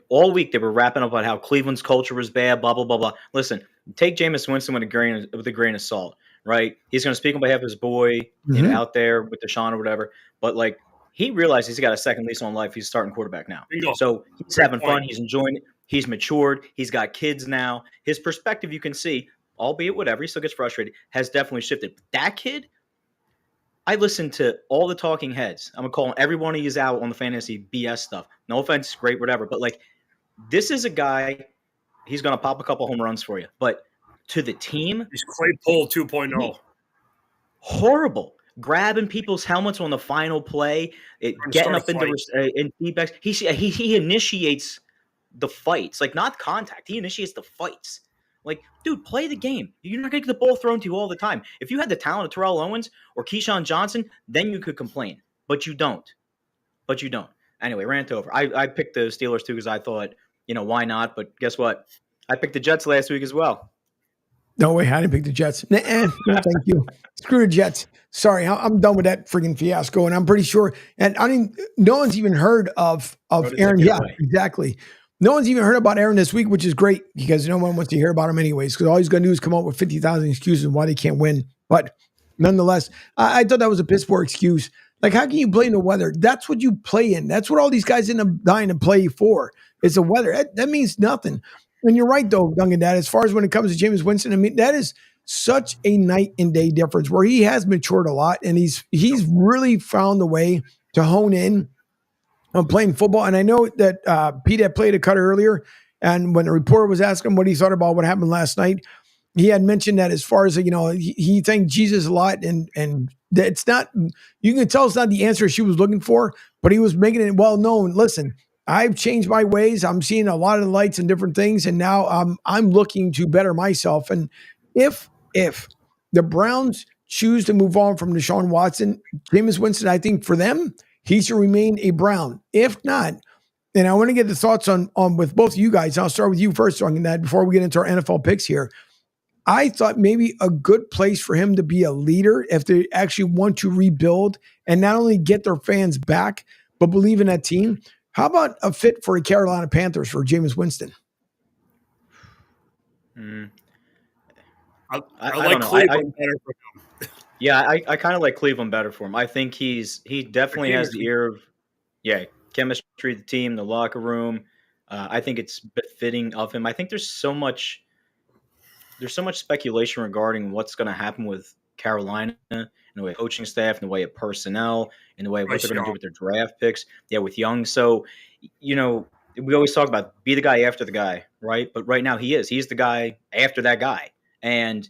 All week they were rapping up about how Cleveland's culture was bad, blah, blah, blah, blah. Listen, take Jameis Winston with a grain of salt, right? He's going to speak on behalf of his boy, out there with Deshaun or whatever. But like, he realized he's got a second lease on life. He's starting quarterback now. Bingo. So he's having fun. He's enjoying it. He's matured. He's got kids now. His perspective, you can see, albeit whatever, he still gets frustrated, has definitely shifted. But that kid, I listen to all the talking heads. I'm going to call every one of you out on the fantasy BS stuff. No offense, great, whatever. But, like, this is a guy, he's going to pop a couple home runs for you. But to the team. He's Claypool 2.0. Horrible. Grabbing people's helmets on the final play, getting up into in feedbacks. He initiates the fights. Like, not contact. He initiates the fights. Like, dude, play the game. You're not going to get the ball thrown to you all the time. If you had the talent of Terrell Owens or Keyshawn Johnson, then you could complain. But you don't. Anyway, rant over. I picked the Steelers, too, because I thought, why not? But guess what? I picked the Jets last week as well. No way, I didn't pick the Jets. No, thank you. Screw the Jets. Sorry, I'm done with that friggin' fiasco, and I'm pretty sure. And no one's even heard of Aaron. Yeah, exactly. No one's even heard about Aaron this week, which is great because no one wants to hear about him anyways. Because all he's going to do is come up with 50,000 excuses why they can't win. But nonetheless, I thought that was a piss poor excuse. Like, how can you play in the weather? That's what you play in. That's what all these guys end up dying to play for. Is the weather. That means nothing. And you're right, though, Duncan, that as far as when it comes to Jameis Winston, I mean, that is such a night and day difference where he has matured a lot and he's really found the way to hone in on playing football. And I know that Pete had played a cut earlier, and when the reporter was asking him what he thought about what happened last night, he had mentioned that as far as, he thanked Jesus a lot, and it's not, you can tell it's not the answer she was looking for, but he was making it well known. Listen, I've changed my ways. I'm seeing a lot of lights and different things, and now I'm looking to better myself. And if the Browns choose to move on from Deshaun Watson, Jameis Winston, I think for them, he should remain a Brown. If not, and I want to get the thoughts on with both of you guys. I'll start with you first on that before we get into our NFL picks here. I thought maybe a good place for him to be a leader if they actually want to rebuild and not only get their fans back, but believe in that team. How about a fit for the Carolina Panthers for Jameis Winston? I like Cleveland better for him. Yeah, I kind of like Cleveland better for him. I think he definitely has the ear of chemistry, the team, the locker room. I think it's befitting of him. I think there's so much speculation regarding what's going to happen with Carolina in the way of coaching staff, in the way of personnel, in the way of what they're going to do with their draft picks. Yeah, with Young. So, we always talk about be the guy after the guy, right? But right now he's the guy after that guy. And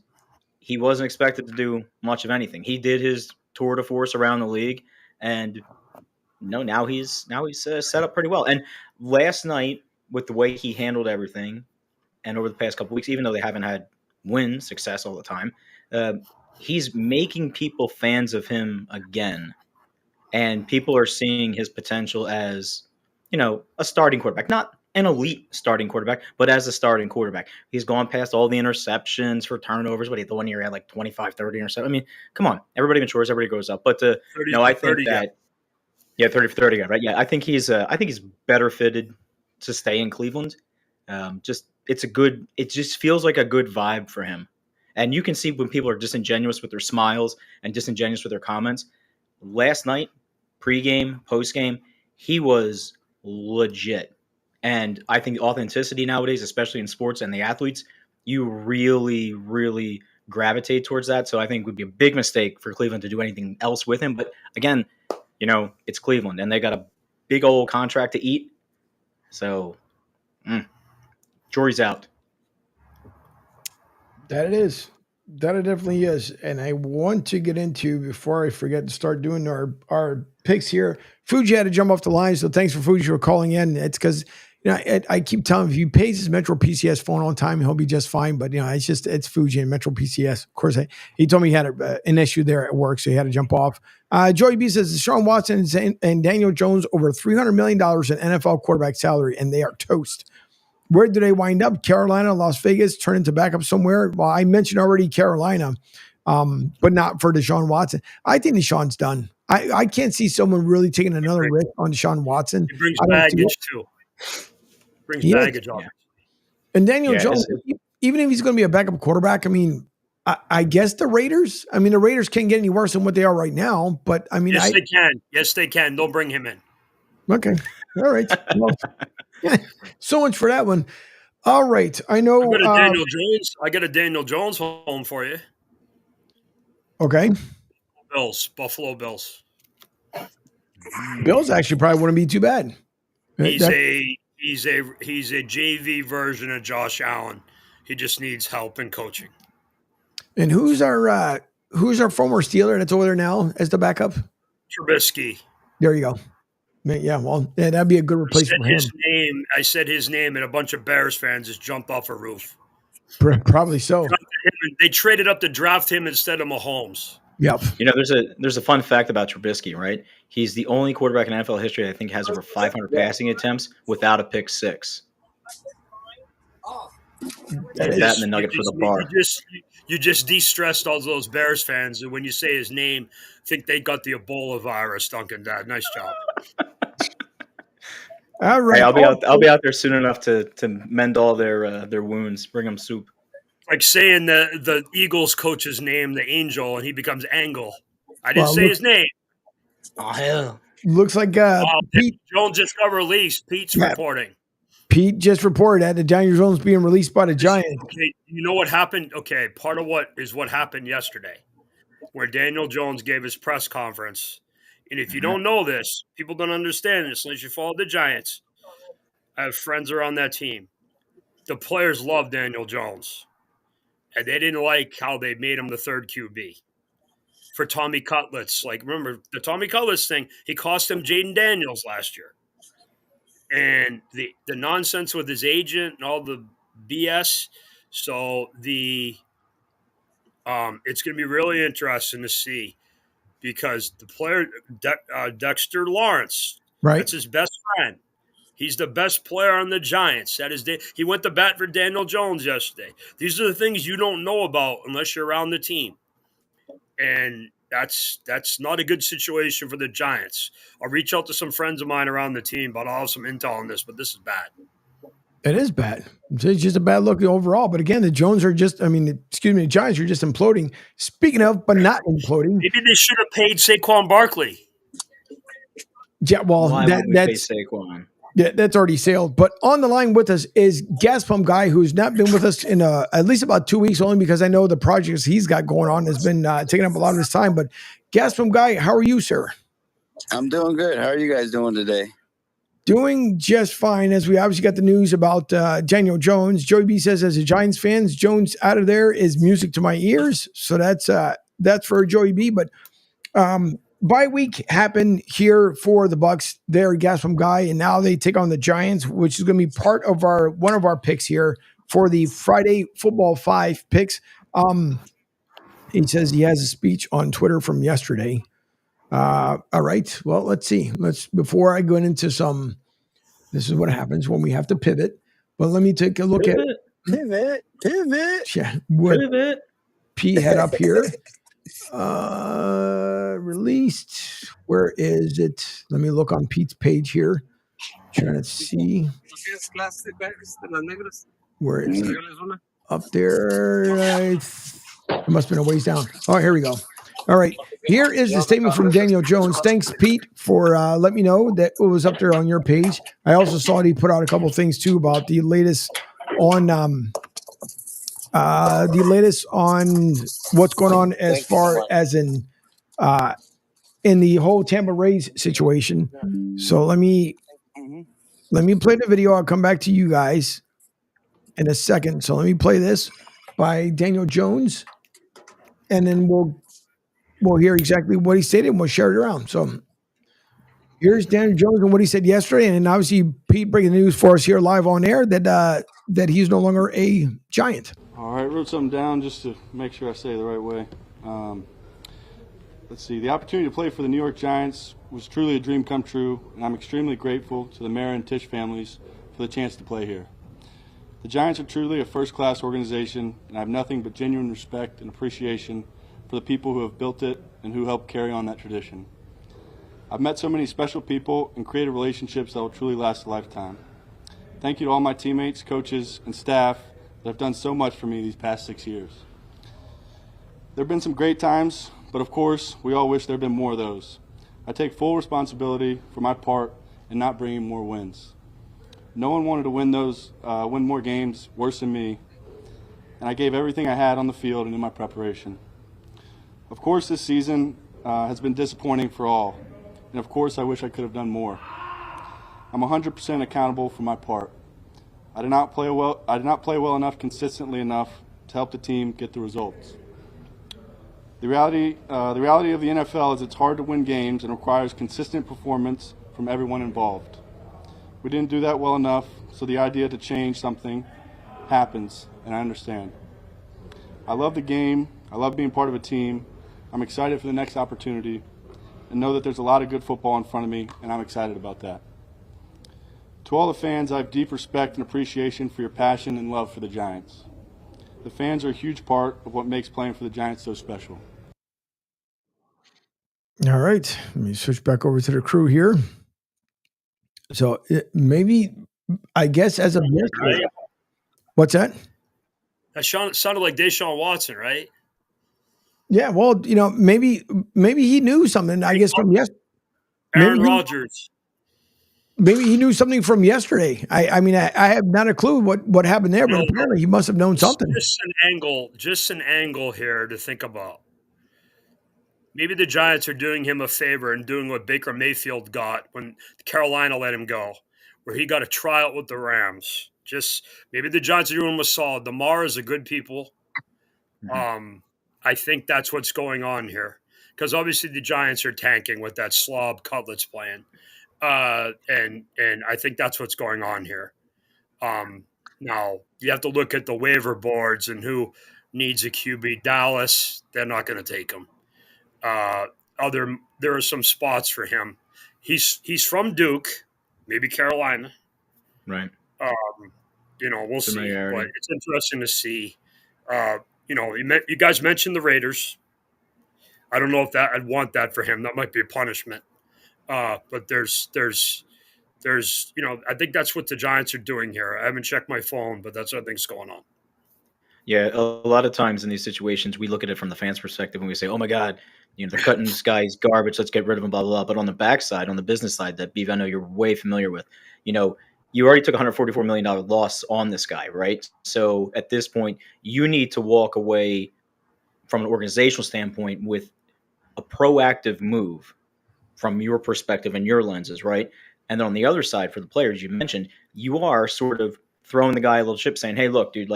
he wasn't expected to do much of anything. He did his tour de force around the league, and now he's set up pretty well. And last night, with the way he handled everything, and over the past couple of weeks, even though they haven't had success all the time, he's making people fans of him again, and people are seeing his potential as a starting quarterback, not an elite starting quarterback, but as a starting quarterback. He's gone past all the interceptions for turnovers, but the 1 year he had like 25, 30 interceptions. I mean, come on, everybody matures, everybody goes up. But I think that 30 for 30 guy, right? Yeah, I think he's better fitted to stay in Cleveland. It just feels like a good vibe for him. And you can see when people are disingenuous with their smiles and disingenuous with their comments. Last night, pregame, postgame, he was legit. And I think authenticity nowadays, especially in sports and the athletes, you really, really gravitate towards that. So I think it would be a big mistake for Cleveland to do anything else with him. But again, it's Cleveland, and they got a big old contract to eat. So, jury's out. That it is. That it definitely is. And I want to get into, before I forget to start doing our picks here, Fuji had to jump off the line, so thanks for Fuji for calling in. It's because, I keep telling him if he pays his Metro PCS phone on time, he'll be just fine. But, it's Fuji and Metro PCS. Of course, he told me he had an issue there at work, so he had to jump off. Joey B says, Deshaun Watson and Daniel Jones over $300 million in NFL quarterback salary, and they are toast. Where do they wind up? Carolina, Las Vegas, turn into backup somewhere? Well, I mentioned already Carolina, but not for Deshaun Watson. I think Deshaun's done. I can't see someone really taking another risk on Deshaun Watson. He brings baggage, too. Brings baggage on. And Daniel Jones, even if he's going to be a backup quarterback, I mean, I guess the Raiders can't get any worse than what they are right now. But, I mean, Yes, they can. Yes, they can. Don't bring him in. Okay. All right. Well, so much for that one. All right. I know. I got a Daniel Jones home for you. Okay. Buffalo Bills. Bills actually probably wouldn't be too bad. He's a JV version of Josh Allen. He just needs help in coaching. And who's our former Steeler that's over there now as the backup? Trubisky. There you go. Yeah, well, that'd be a good replacement for him. I said his name, and a bunch of Bears fans just jumped off a roof. Probably so. They traded up to draft him instead of Mahomes. Yep. There's a fun fact about Trubisky, right? He's the only quarterback in NFL history I think has over 500 passing attempts without a pick six. That and the nugget for the bar. You just de-stressed all those Bears fans, and when you say his name, think they got the Ebola virus, Duncan. Dad, nice job. All right, hey, I'll be out there soon enough to mend all their wounds. Bring them soup. Like saying the Eagles coach's name, the Angel, and he becomes Angle. I didn't say his name. Oh hell! Looks like Pete Jones just got released. Pete's reporting. Pete just reported that the Daniel Jones being released by the Giants. Okay, you know what happened? Okay, part of what happened yesterday, where Daniel Jones gave his press conference. And if you don't know this, people don't understand this unless you follow the Giants. I have friends around that team. The players love Daniel Jones. And they didn't like how they made him the third QB. For Tommy Cutlets. Like, remember, the Tommy Cutlets thing, he cost him Jaden Daniels last year. And the nonsense with his agent and all the BS. So it's going to be really interesting to see because the player, Dexter Lawrence, that's his best friend. He's the best player on the Giants. He went to bat for Daniel Jones yesterday. These are the things you don't know about unless you're around the team. And that's not a good situation for the Giants. I'll reach out to some friends of mine around the team, but I'll have some intel on this, but this is bad. It is bad. It's just a bad look overall. But again, the Giants are just imploding. Speaking of, but not imploding. Maybe they should have paid Saquon Barkley. Yeah, well, that's Saquon. Yeah, that's already sailed. But on the line with us is Gas Pump Guy, who's not been with us in at least about 2 weeks, only because I know the projects he's got going on has been taking up a lot of his time. But Gas Pump Guy, how are you, sir? I'm doing good. How are you guys doing today? Doing just fine, as we obviously got the news about Daniel Jones. Joey B says, as a Giants fan, Jones out of there is music to my ears. So that's for Joey B. But bye week happened here for the Bucs. They're Gas Pump Guy, and now they take on the Giants, which is going to be part of one of our picks here for the Friday Football 5 picks. He says he has a speech on Twitter from yesterday. All right. Well, let's see. Before I go into this is what happens when we have to pivot. But let me take a look at pivot. Yeah, what Pivot. Pete had up here. Released. Where is it? Let me look on Pete's page here. Trying to see where it's up there. It must have been a ways down. Oh, here we go. All right. Here is the statement from Daniel Jones. Thanks, Pete, for letting me know that it was up there on your page. I also saw that he put out a couple of things too about the latest on what's going on as far as in the whole Tampa Rays situation. So let me play the video. I'll come back to you guys in a second. So let me play this by Daniel Jones, and then we'll hear exactly what he stated and we'll share it around. So here's Daniel Jones and what he said yesterday, and obviously Pete breaking the news for us here live on air that he's no longer a Giant. All right, wrote something down just to make sure I say it the right way. Let's see. The opportunity to play for the New York Giants was truly a dream come true, and I'm extremely grateful to the Mara and Tisch families for the chance to play here. The Giants are truly a first-class organization, and I have nothing but genuine respect and appreciation for the people who have built it and who helped carry on that tradition. I've met so many special people and created relationships that will truly last a lifetime. Thank you to all my teammates, coaches, and staff that have done so much for me these past 6 years. There have been some great times, but of course, we all wish there had been more of those. I take full responsibility for my part in not bringing more wins. No one wanted to win more games worse than me, and I gave everything I had on the field and in my preparation. Of course, this season has been disappointing for all, and of course, I wish I could have done more. I'm 100% accountable for my part. I did not play well enough consistently enough to help the team get the results. The reality of the NFL is it's hard to win games and requires consistent performance from everyone involved. We didn't do that well enough, so the idea to change something happens, and I understand. I love the game. I love being part of a team. I'm excited for the next opportunity and know that there's a lot of good football in front of me, and I'm excited about that. To all the fans, I have deep respect and appreciation for your passion and love for the Giants. The fans are a huge part of what makes playing for the Giants so special. All right. Let me switch back over to the crew here. So maybe, I guess, as of yesterday. Right? What's that? That sounded like Deshaun Watson, right? Yeah, well, maybe he knew something, I guess, from yesterday. Aaron Rodgers. Maybe he knew something from yesterday. I mean, I have not a clue what happened there, but apparently he must have known something. Just an angle here to think about. Maybe the Giants are doing him a favor and doing what Baker Mayfield got when Carolina let him go, where he got a tryout with the Rams. Just maybe the Giants are doing him a solid. The Mars are good people. I think that's what's going on here, because obviously the Giants are tanking with that slob Cutlets plan, and I think that's what's going on here. Now you have to look at the waiver boards and who needs a QB. Dallas, they're not going to take him. There are some spots for him. He's from Duke, maybe Carolina. Right. We'll see. But it's interesting to see. You guys mentioned the Raiders. I don't know if I'd want that for him. That might be a punishment. But there's I think that's what the Giants are doing here. I haven't checked my phone, but that's what I think's going on. Yeah, a lot of times in these situations, we look at it from the fans' perspective and we say, "Oh my God, they're cutting this guy's garbage. Let's get rid of him." Blah blah blah. But on the backside, on the business side, that Beef, I know you're way familiar with. You already took a $144 million loss on this guy, right? So at this point, you need to walk away from an organizational standpoint with a proactive move from your perspective and your lenses, right? And then on the other side, for the players you mentioned, you are sort of throwing the guy a little chip, saying, "Hey, look, dude,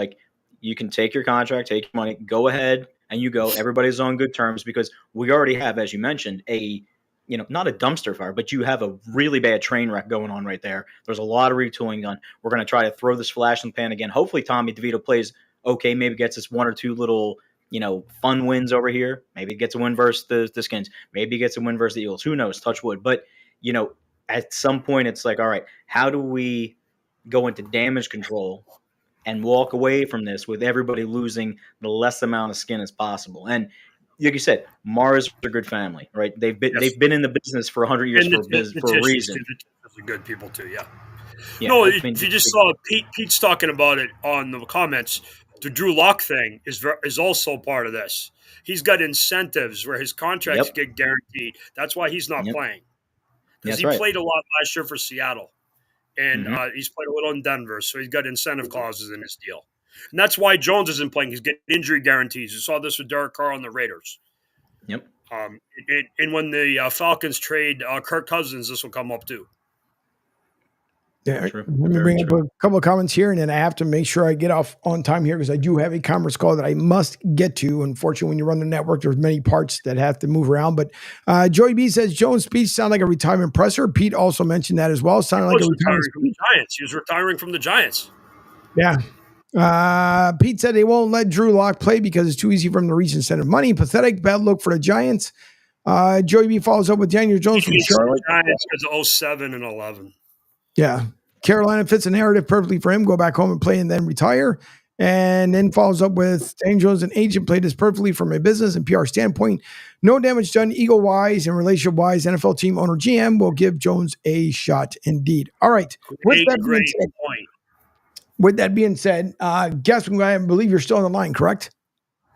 you can take your contract, take your money, go ahead, and you go. Everybody's on good terms because we already have, as you mentioned, not a dumpster fire, but you have a really bad train wreck going on right there. There's a lot of retooling done. We're going to try to throw this flash in the pan again. Hopefully Tommy DeVito plays okay, maybe gets us one or two little, fun wins over here. Maybe gets a win versus the Skins. Maybe gets a win versus the Eagles. Who knows? Touch wood. But, at some point it's like, all right, how do we go into damage control and walk away from this with everybody losing the less amount of skin as possible? And like you said, Mars are a good family, right? They've been in the business for 100 years for a reason. They're good people too, yeah. No, if you just saw Pete's talking about it on the comments, the Drew Lock thing is also part of this. He's got incentives where his contracts get guaranteed. That's why he's not playing. Because he played a lot last year for Seattle. And he's played a little in Denver, so he's got incentive clauses in his deal. And that's why Jones isn't playing. He's getting injury guarantees. You saw this with Derek Carr on the Raiders. Yep. And when the Falcons trade Kirk Cousins, this will come up too. Yeah, let me bring up a couple of comments here, and then I have to make sure I get off on time here because I do have a conference call that I must get to. Unfortunately, when you run the network, there's many parts that have to move around. But Joey B says, Jones' speech sounded like a retirement presser. Pete also mentioned that as well. Sounded like a retirement from the Giants. He was retiring from the Giants. Yeah. Pete said they won't let Drew Lock play because it's too easy for him to reach incentive money. Pathetic, bad look for the Giants. Joey B follows up with Daniel Jones from Charlotte. Giants because 07 and 11. Yeah. Carolina fits the narrative perfectly for him. Go back home and play and then retire. And then follows up with Daniel Jones, an agent, played this perfectly from a business and PR standpoint. No damage done, ego-wise and relationship-wise. NFL team owner GM will give Jones a shot indeed. All right. With that being said, Gaston, I believe you're still on the line, correct?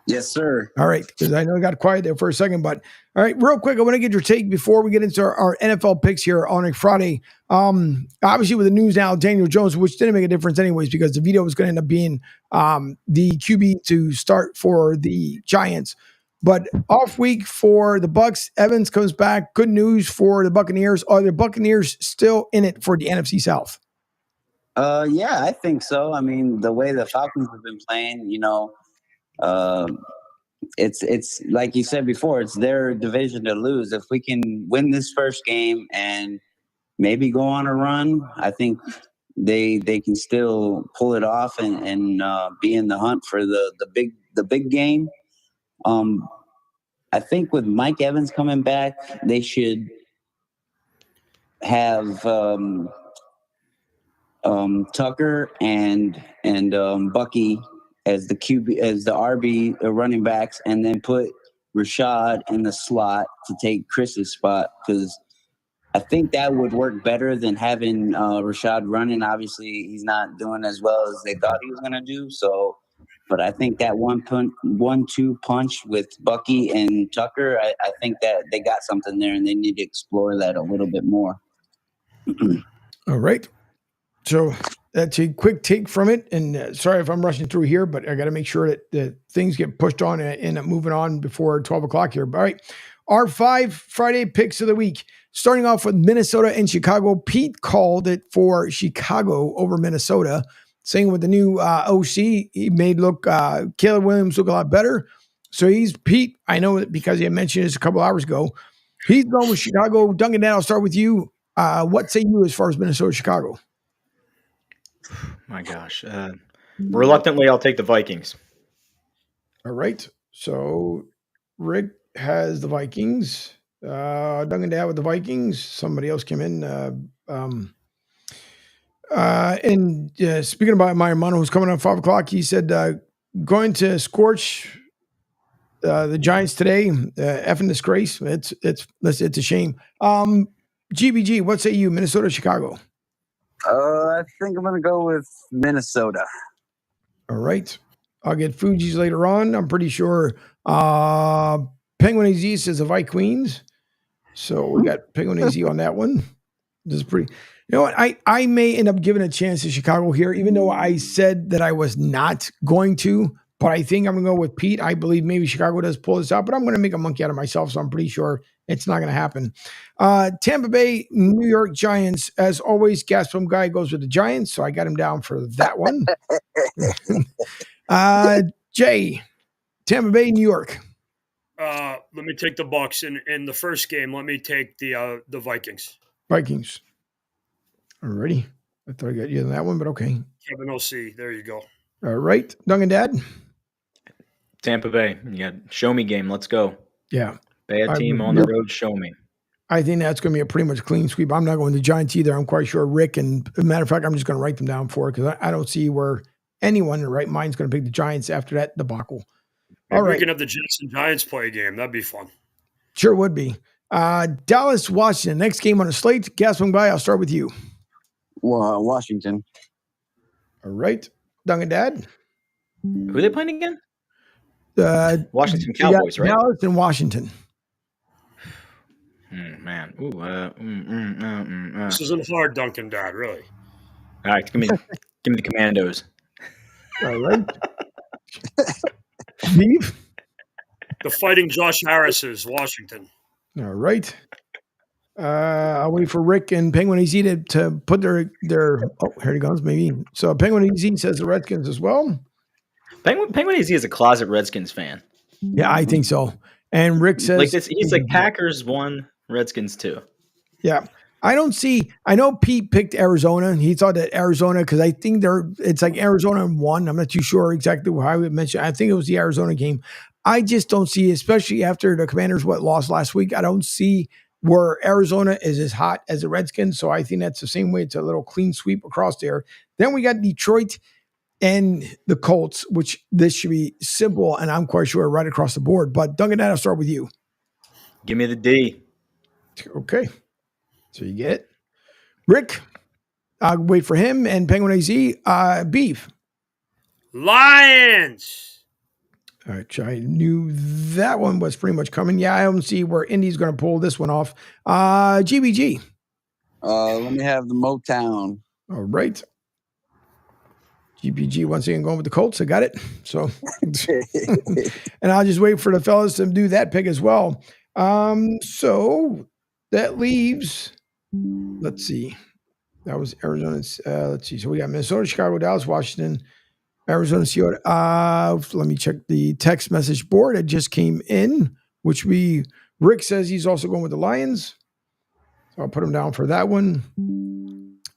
Yes, sir. All right, because I know I got quiet there for a second, but all right, real quick, I want to get your take before we get into our NFL picks here on a Friday. Obviously, with the news now, Daniel Jones, which didn't make a difference anyways, because DeVito was going to end up being the QB to start for the Giants. But off week for the Bucs, Evans comes back. Good news for the Buccaneers. Are the Buccaneers still in it for the NFC South? Yeah, I think so. I mean, the way the Falcons have been playing, it's like you said before, it's their division to lose. If we can win this first game and maybe go on a run, I think they can still pull it off and be in the hunt for the big game. I think with Mike Evans coming back, they should have Tucker and Bucky as the QB, as the RB running backs, and then put Rashad in the slot to take Chris's spot, because I think that would work better than having Rashad running. Obviously, he's not doing as well as they thought he was going to do. So, but I think that 1-2 punch with Bucky and Tucker, I think that they got something there, and they need to explore that a little bit more. All right. So that's a quick take from it. And sorry if I'm rushing through here, but I got to make sure that things get pushed on and end up moving on before 12 o'clock here. All right. Our 5 Friday picks of the week, starting off with Minnesota and Chicago. Pete called it for Chicago over Minnesota, saying with the new OC, he made Caleb Williams look a lot better. So Pete, I know it because he had mentioned this a couple hours ago. He's going with Chicago. Duncan, Dan, I'll start with you. What say you as far as Minnesota, Chicago? My gosh. Reluctantly, I'll take the Vikings. All right. So Rick has the Vikings. Duncan Dad with the Vikings. Somebody else came in. And speaking about Meyer Mono, who's coming on 5 o'clock, he said going to scorch the Giants today. Effing disgrace. It's a shame. GBG, what say you, Minnesota, Chicago? I think I'm going to go with Minnesota. All right. I'll get Fuji's later on. I'm pretty sure Penguin AZ says the Vikings. So we got Penguin AZ on that one. This is pretty. You know what? I may end up giving a chance to Chicago here, even though I said that I was not going to. But I think I'm going to go with Pete. I believe maybe Chicago does pull this out, but I'm going to make a monkey out of myself, so I'm pretty sure it's not going to happen. Tampa Bay, New York Giants. As always, Gasp guy goes with the Giants, so I got him down for that one. Jay, Tampa Bay, New York. Let me take the Bucks in the first game. Let me take the Vikings. Vikings. Alrighty. I thought I got you on that one, but okay. Kevin OC. There you go. All right. Duncan Dad. Tampa Bay. You got show me game. Let's go. Yeah. Bad team on the road. Show me. I think that's going to be a pretty much clean sweep. I'm not going to the Giants either. I'm quite sure Rick, and as a matter of fact, I'm just going to write them down for it because I don't see where anyone in their right mind is going to pick the Giants after that debacle. Maybe All right. We can have the Jets and Giants play a game. That'd be fun. Sure would be. Dallas, Washington. Next game on the slate. Gasping by. I'll start with you. Washington. All right. Duncan Dad. Who are they playing again? Washington Cowboys, right? Dallas and Washington. Man. This isn't hard, Duncan Dad, really. All right. Give me the Commandos. All right. Steve? The Fighting Josh Harris's, Washington. All right. I'll wait for Rick and Penguin AZ to put their oh, here he goes, maybe. So Penguin AZ says the Redskins as well. Penguin AZ is a closet Redskins fan. Yeah, I think so. And Rick says like this, he's like Packers 1, Redskins 2. Yeah. I know Pete picked Arizona. He thought that Arizona, because I think it's like Arizona 1. I'm not too sure exactly how I would mention. I think it was the Arizona game. I just don't see, especially after the Commanders lost last week, I don't see where Arizona is as hot as the Redskins. So I think that's the same way. It's a little clean sweep across there. Then we got Detroit and the Colts, which this should be simple, and I'm quite sure right across the board. But Duncan, I'll start with you. Give me the D. Okay. So you get it. Rick, I'll wait for him. And Penguin AZ, Beef. Lions. All right, I knew that one was pretty much coming. Yeah, I don't see where Indy's going to pull this one off. GBG. Let me have the Motown. All right. GPG once again going with the Colts. I got it. So, and I'll just wait for the fellas to do that pick as well. So that leaves, let's see. That was Arizona's. Let's see. So we got Minnesota, Chicago, Dallas, Washington, Arizona, Seattle. Let me check the text message board. It just came in, which Rick says he's also going with the Lions. So I'll put him down for that one.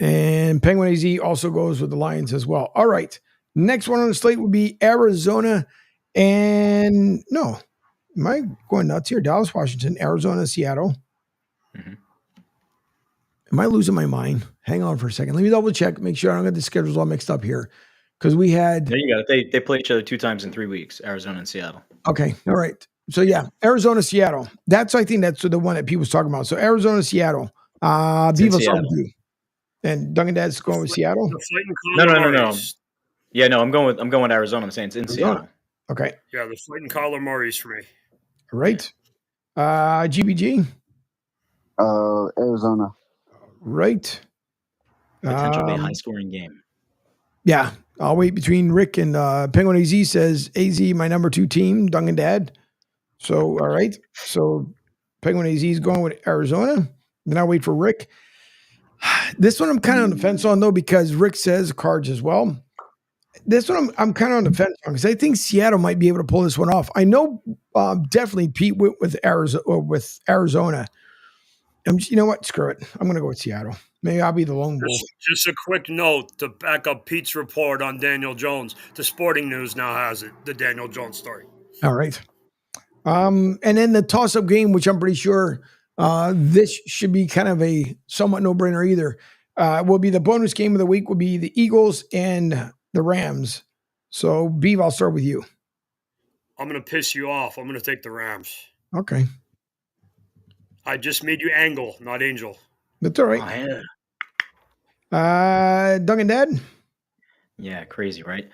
And Penguin AZ also goes with the Lions as well. All right. Next one on the slate would be Arizona and no. Am I going nuts here? Dallas, Washington, Arizona, Seattle. Mm-hmm. Am I losing my mind? Hang on for a second. Let me double check, make sure I don't get the schedules all mixed up here. Because we had. There you go. They play each other 2 times in 3 weeks, Arizona and Seattle. Okay. All right. So, yeah, Arizona, Seattle. I think that's the one that people's talking about. So, Arizona, Seattle. Beavis on with you. And Duncan Dad's going with Seattle? No. Yeah, no, I'm going with Arizona. I'm saying it's in Seattle. Okay. Yeah, the fighting Kyler Murray's for me. All right. GBG? Arizona. Right. Potentially a high-scoring game. Yeah. I'll wait between Rick and Penguin AZ says AZ, my number 2 team, Duncan Dad. So, all right. So, Penguin AZ is going with Arizona. Then I'll wait for Rick. This one I'm kind of on the fence on, though, because Rick says Cards as well. This one I'm kind of on the fence on because I think Seattle might be able to pull this one off. I know definitely Pete went with Arizona. You know what? Screw it. I'm going to go with Seattle. Maybe I'll be the lone wolf. Just a quick note to back up Pete's report on Daniel Jones. The Sporting News now has it, the Daniel Jones story. All right. And then the toss-up game, which I'm pretty sure this should be kind of a somewhat no-brainer either, will be the bonus game of the week will be the Eagles and the Rams. So, Beav, I'll start with you. I'm going to piss you off. I'm going to take the Rams. Okay. I just made you Angle, not Angel. That's all right. Oh, yeah. Duncan Dad? Yeah, crazy, right?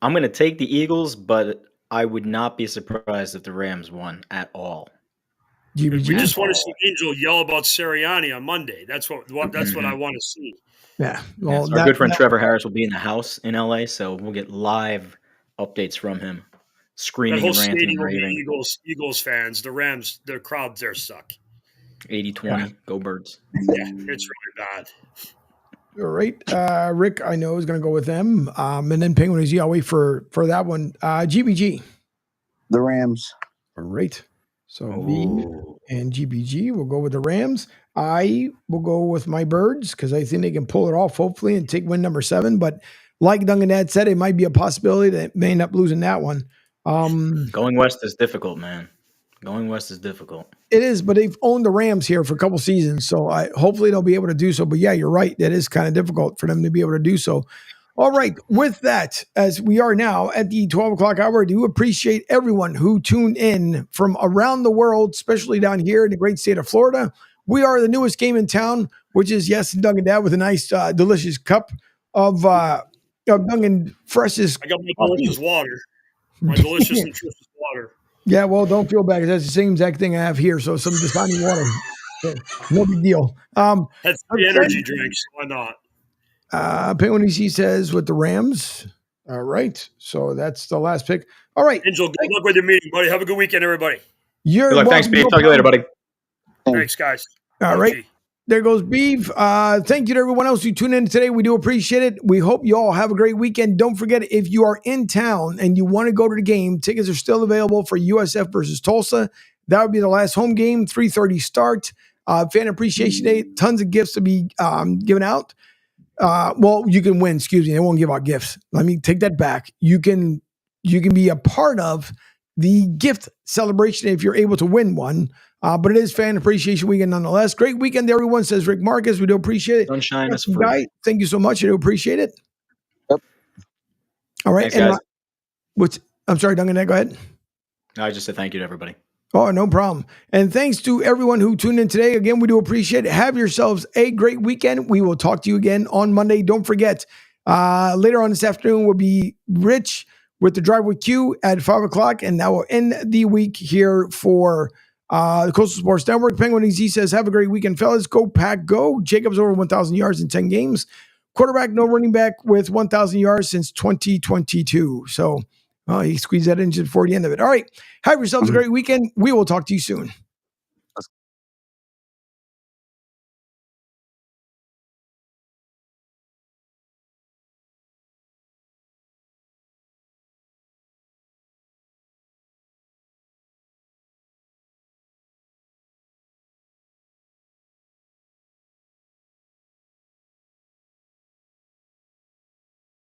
I'm going to take the Eagles, but I would not be surprised if the Rams won at all. We just want to see Angel yell about Sirianni on Monday. That's what I want to see. Yeah. Well, our good friend Trevor Harris will be in the house in LA, so we'll get live updates from him, screaming and ranting and raving. Eagles fans, the Rams, their crowds there suck. 80-20, go Birds. Yeah, it's really bad. All right. Rick, I know, is going to go with them. And then Penguin AZ, I'll wait for that one. GBG. The Rams. All right. So me and GBG will go with the Rams. I will go with my Birds because I think they can pull it off, hopefully, and take win number 7. But like Duncan Dad said, it might be a possibility that may end up losing that one. Going west is difficult, man. Going west is difficult. It is, but they've owned the Rams here for a couple seasons, so hopefully they'll be able to do so. But yeah, you're right. That is kind of difficult for them to be able to do so. All right. With that, as we are now at the 12 o'clock hour, I do appreciate everyone who tuned in from around the world, especially down here in the great state of Florida. We are the newest game in town, which is, yes, Duncan Dad with a nice, delicious cup of Duncan Fresh's. I got my delicious water. My delicious, nutritious water. Yeah, well, don't feel bad because that's the same exact thing I have here. So some Dasani water. No big deal. That's the energy drinks. Why not? Penguin EC says with the Rams. All right. So that's the last pick. All right. Angel, good luck with your meeting, buddy. Have a good weekend, everybody. Good luck. Thanks, Pete. Talk to you later, buddy. Thanks, guys. All right. There goes Beef. Thank you to everyone else who tuned in today. We do appreciate it. We hope you all have a great weekend. Don't forget, if you are in town and you want to go to the game, tickets are still available for USF versus Tulsa. That would be the last home game, 3:30 start. Fan Appreciation Day, tons of gifts to be given out. Well, you can win, excuse me. They won't give out gifts. Let me take that back. You can be a part of the gift celebration if you're able to win one. But it is Fan Appreciation Weekend nonetheless. Great weekend, everyone, says Rick Marcus. We do appreciate it. Sunshine is free. Thank you so much. I do appreciate it. Yep. All right. Thanks, guys. I'm sorry, Duncan, go ahead. No, I just said thank you to everybody. Oh, no problem. And thanks to everyone who tuned in today. Again, we do appreciate it. Have yourselves a great weekend. We will talk to you again on Monday. Don't forget, later on this afternoon will be Rich with the Drive with Q at 5 o'clock. And that will end the week here for the Coastal Sports Network. Penguin EZ says, have a great weekend, fellas. Go Pack, go. Jacobs over 1,000 yards in 10 games. Quarterback, no running back with 1,000 yards since 2022. So he squeezed that in just before the end of it. All right. Have yourselves a great weekend. We will talk to you soon.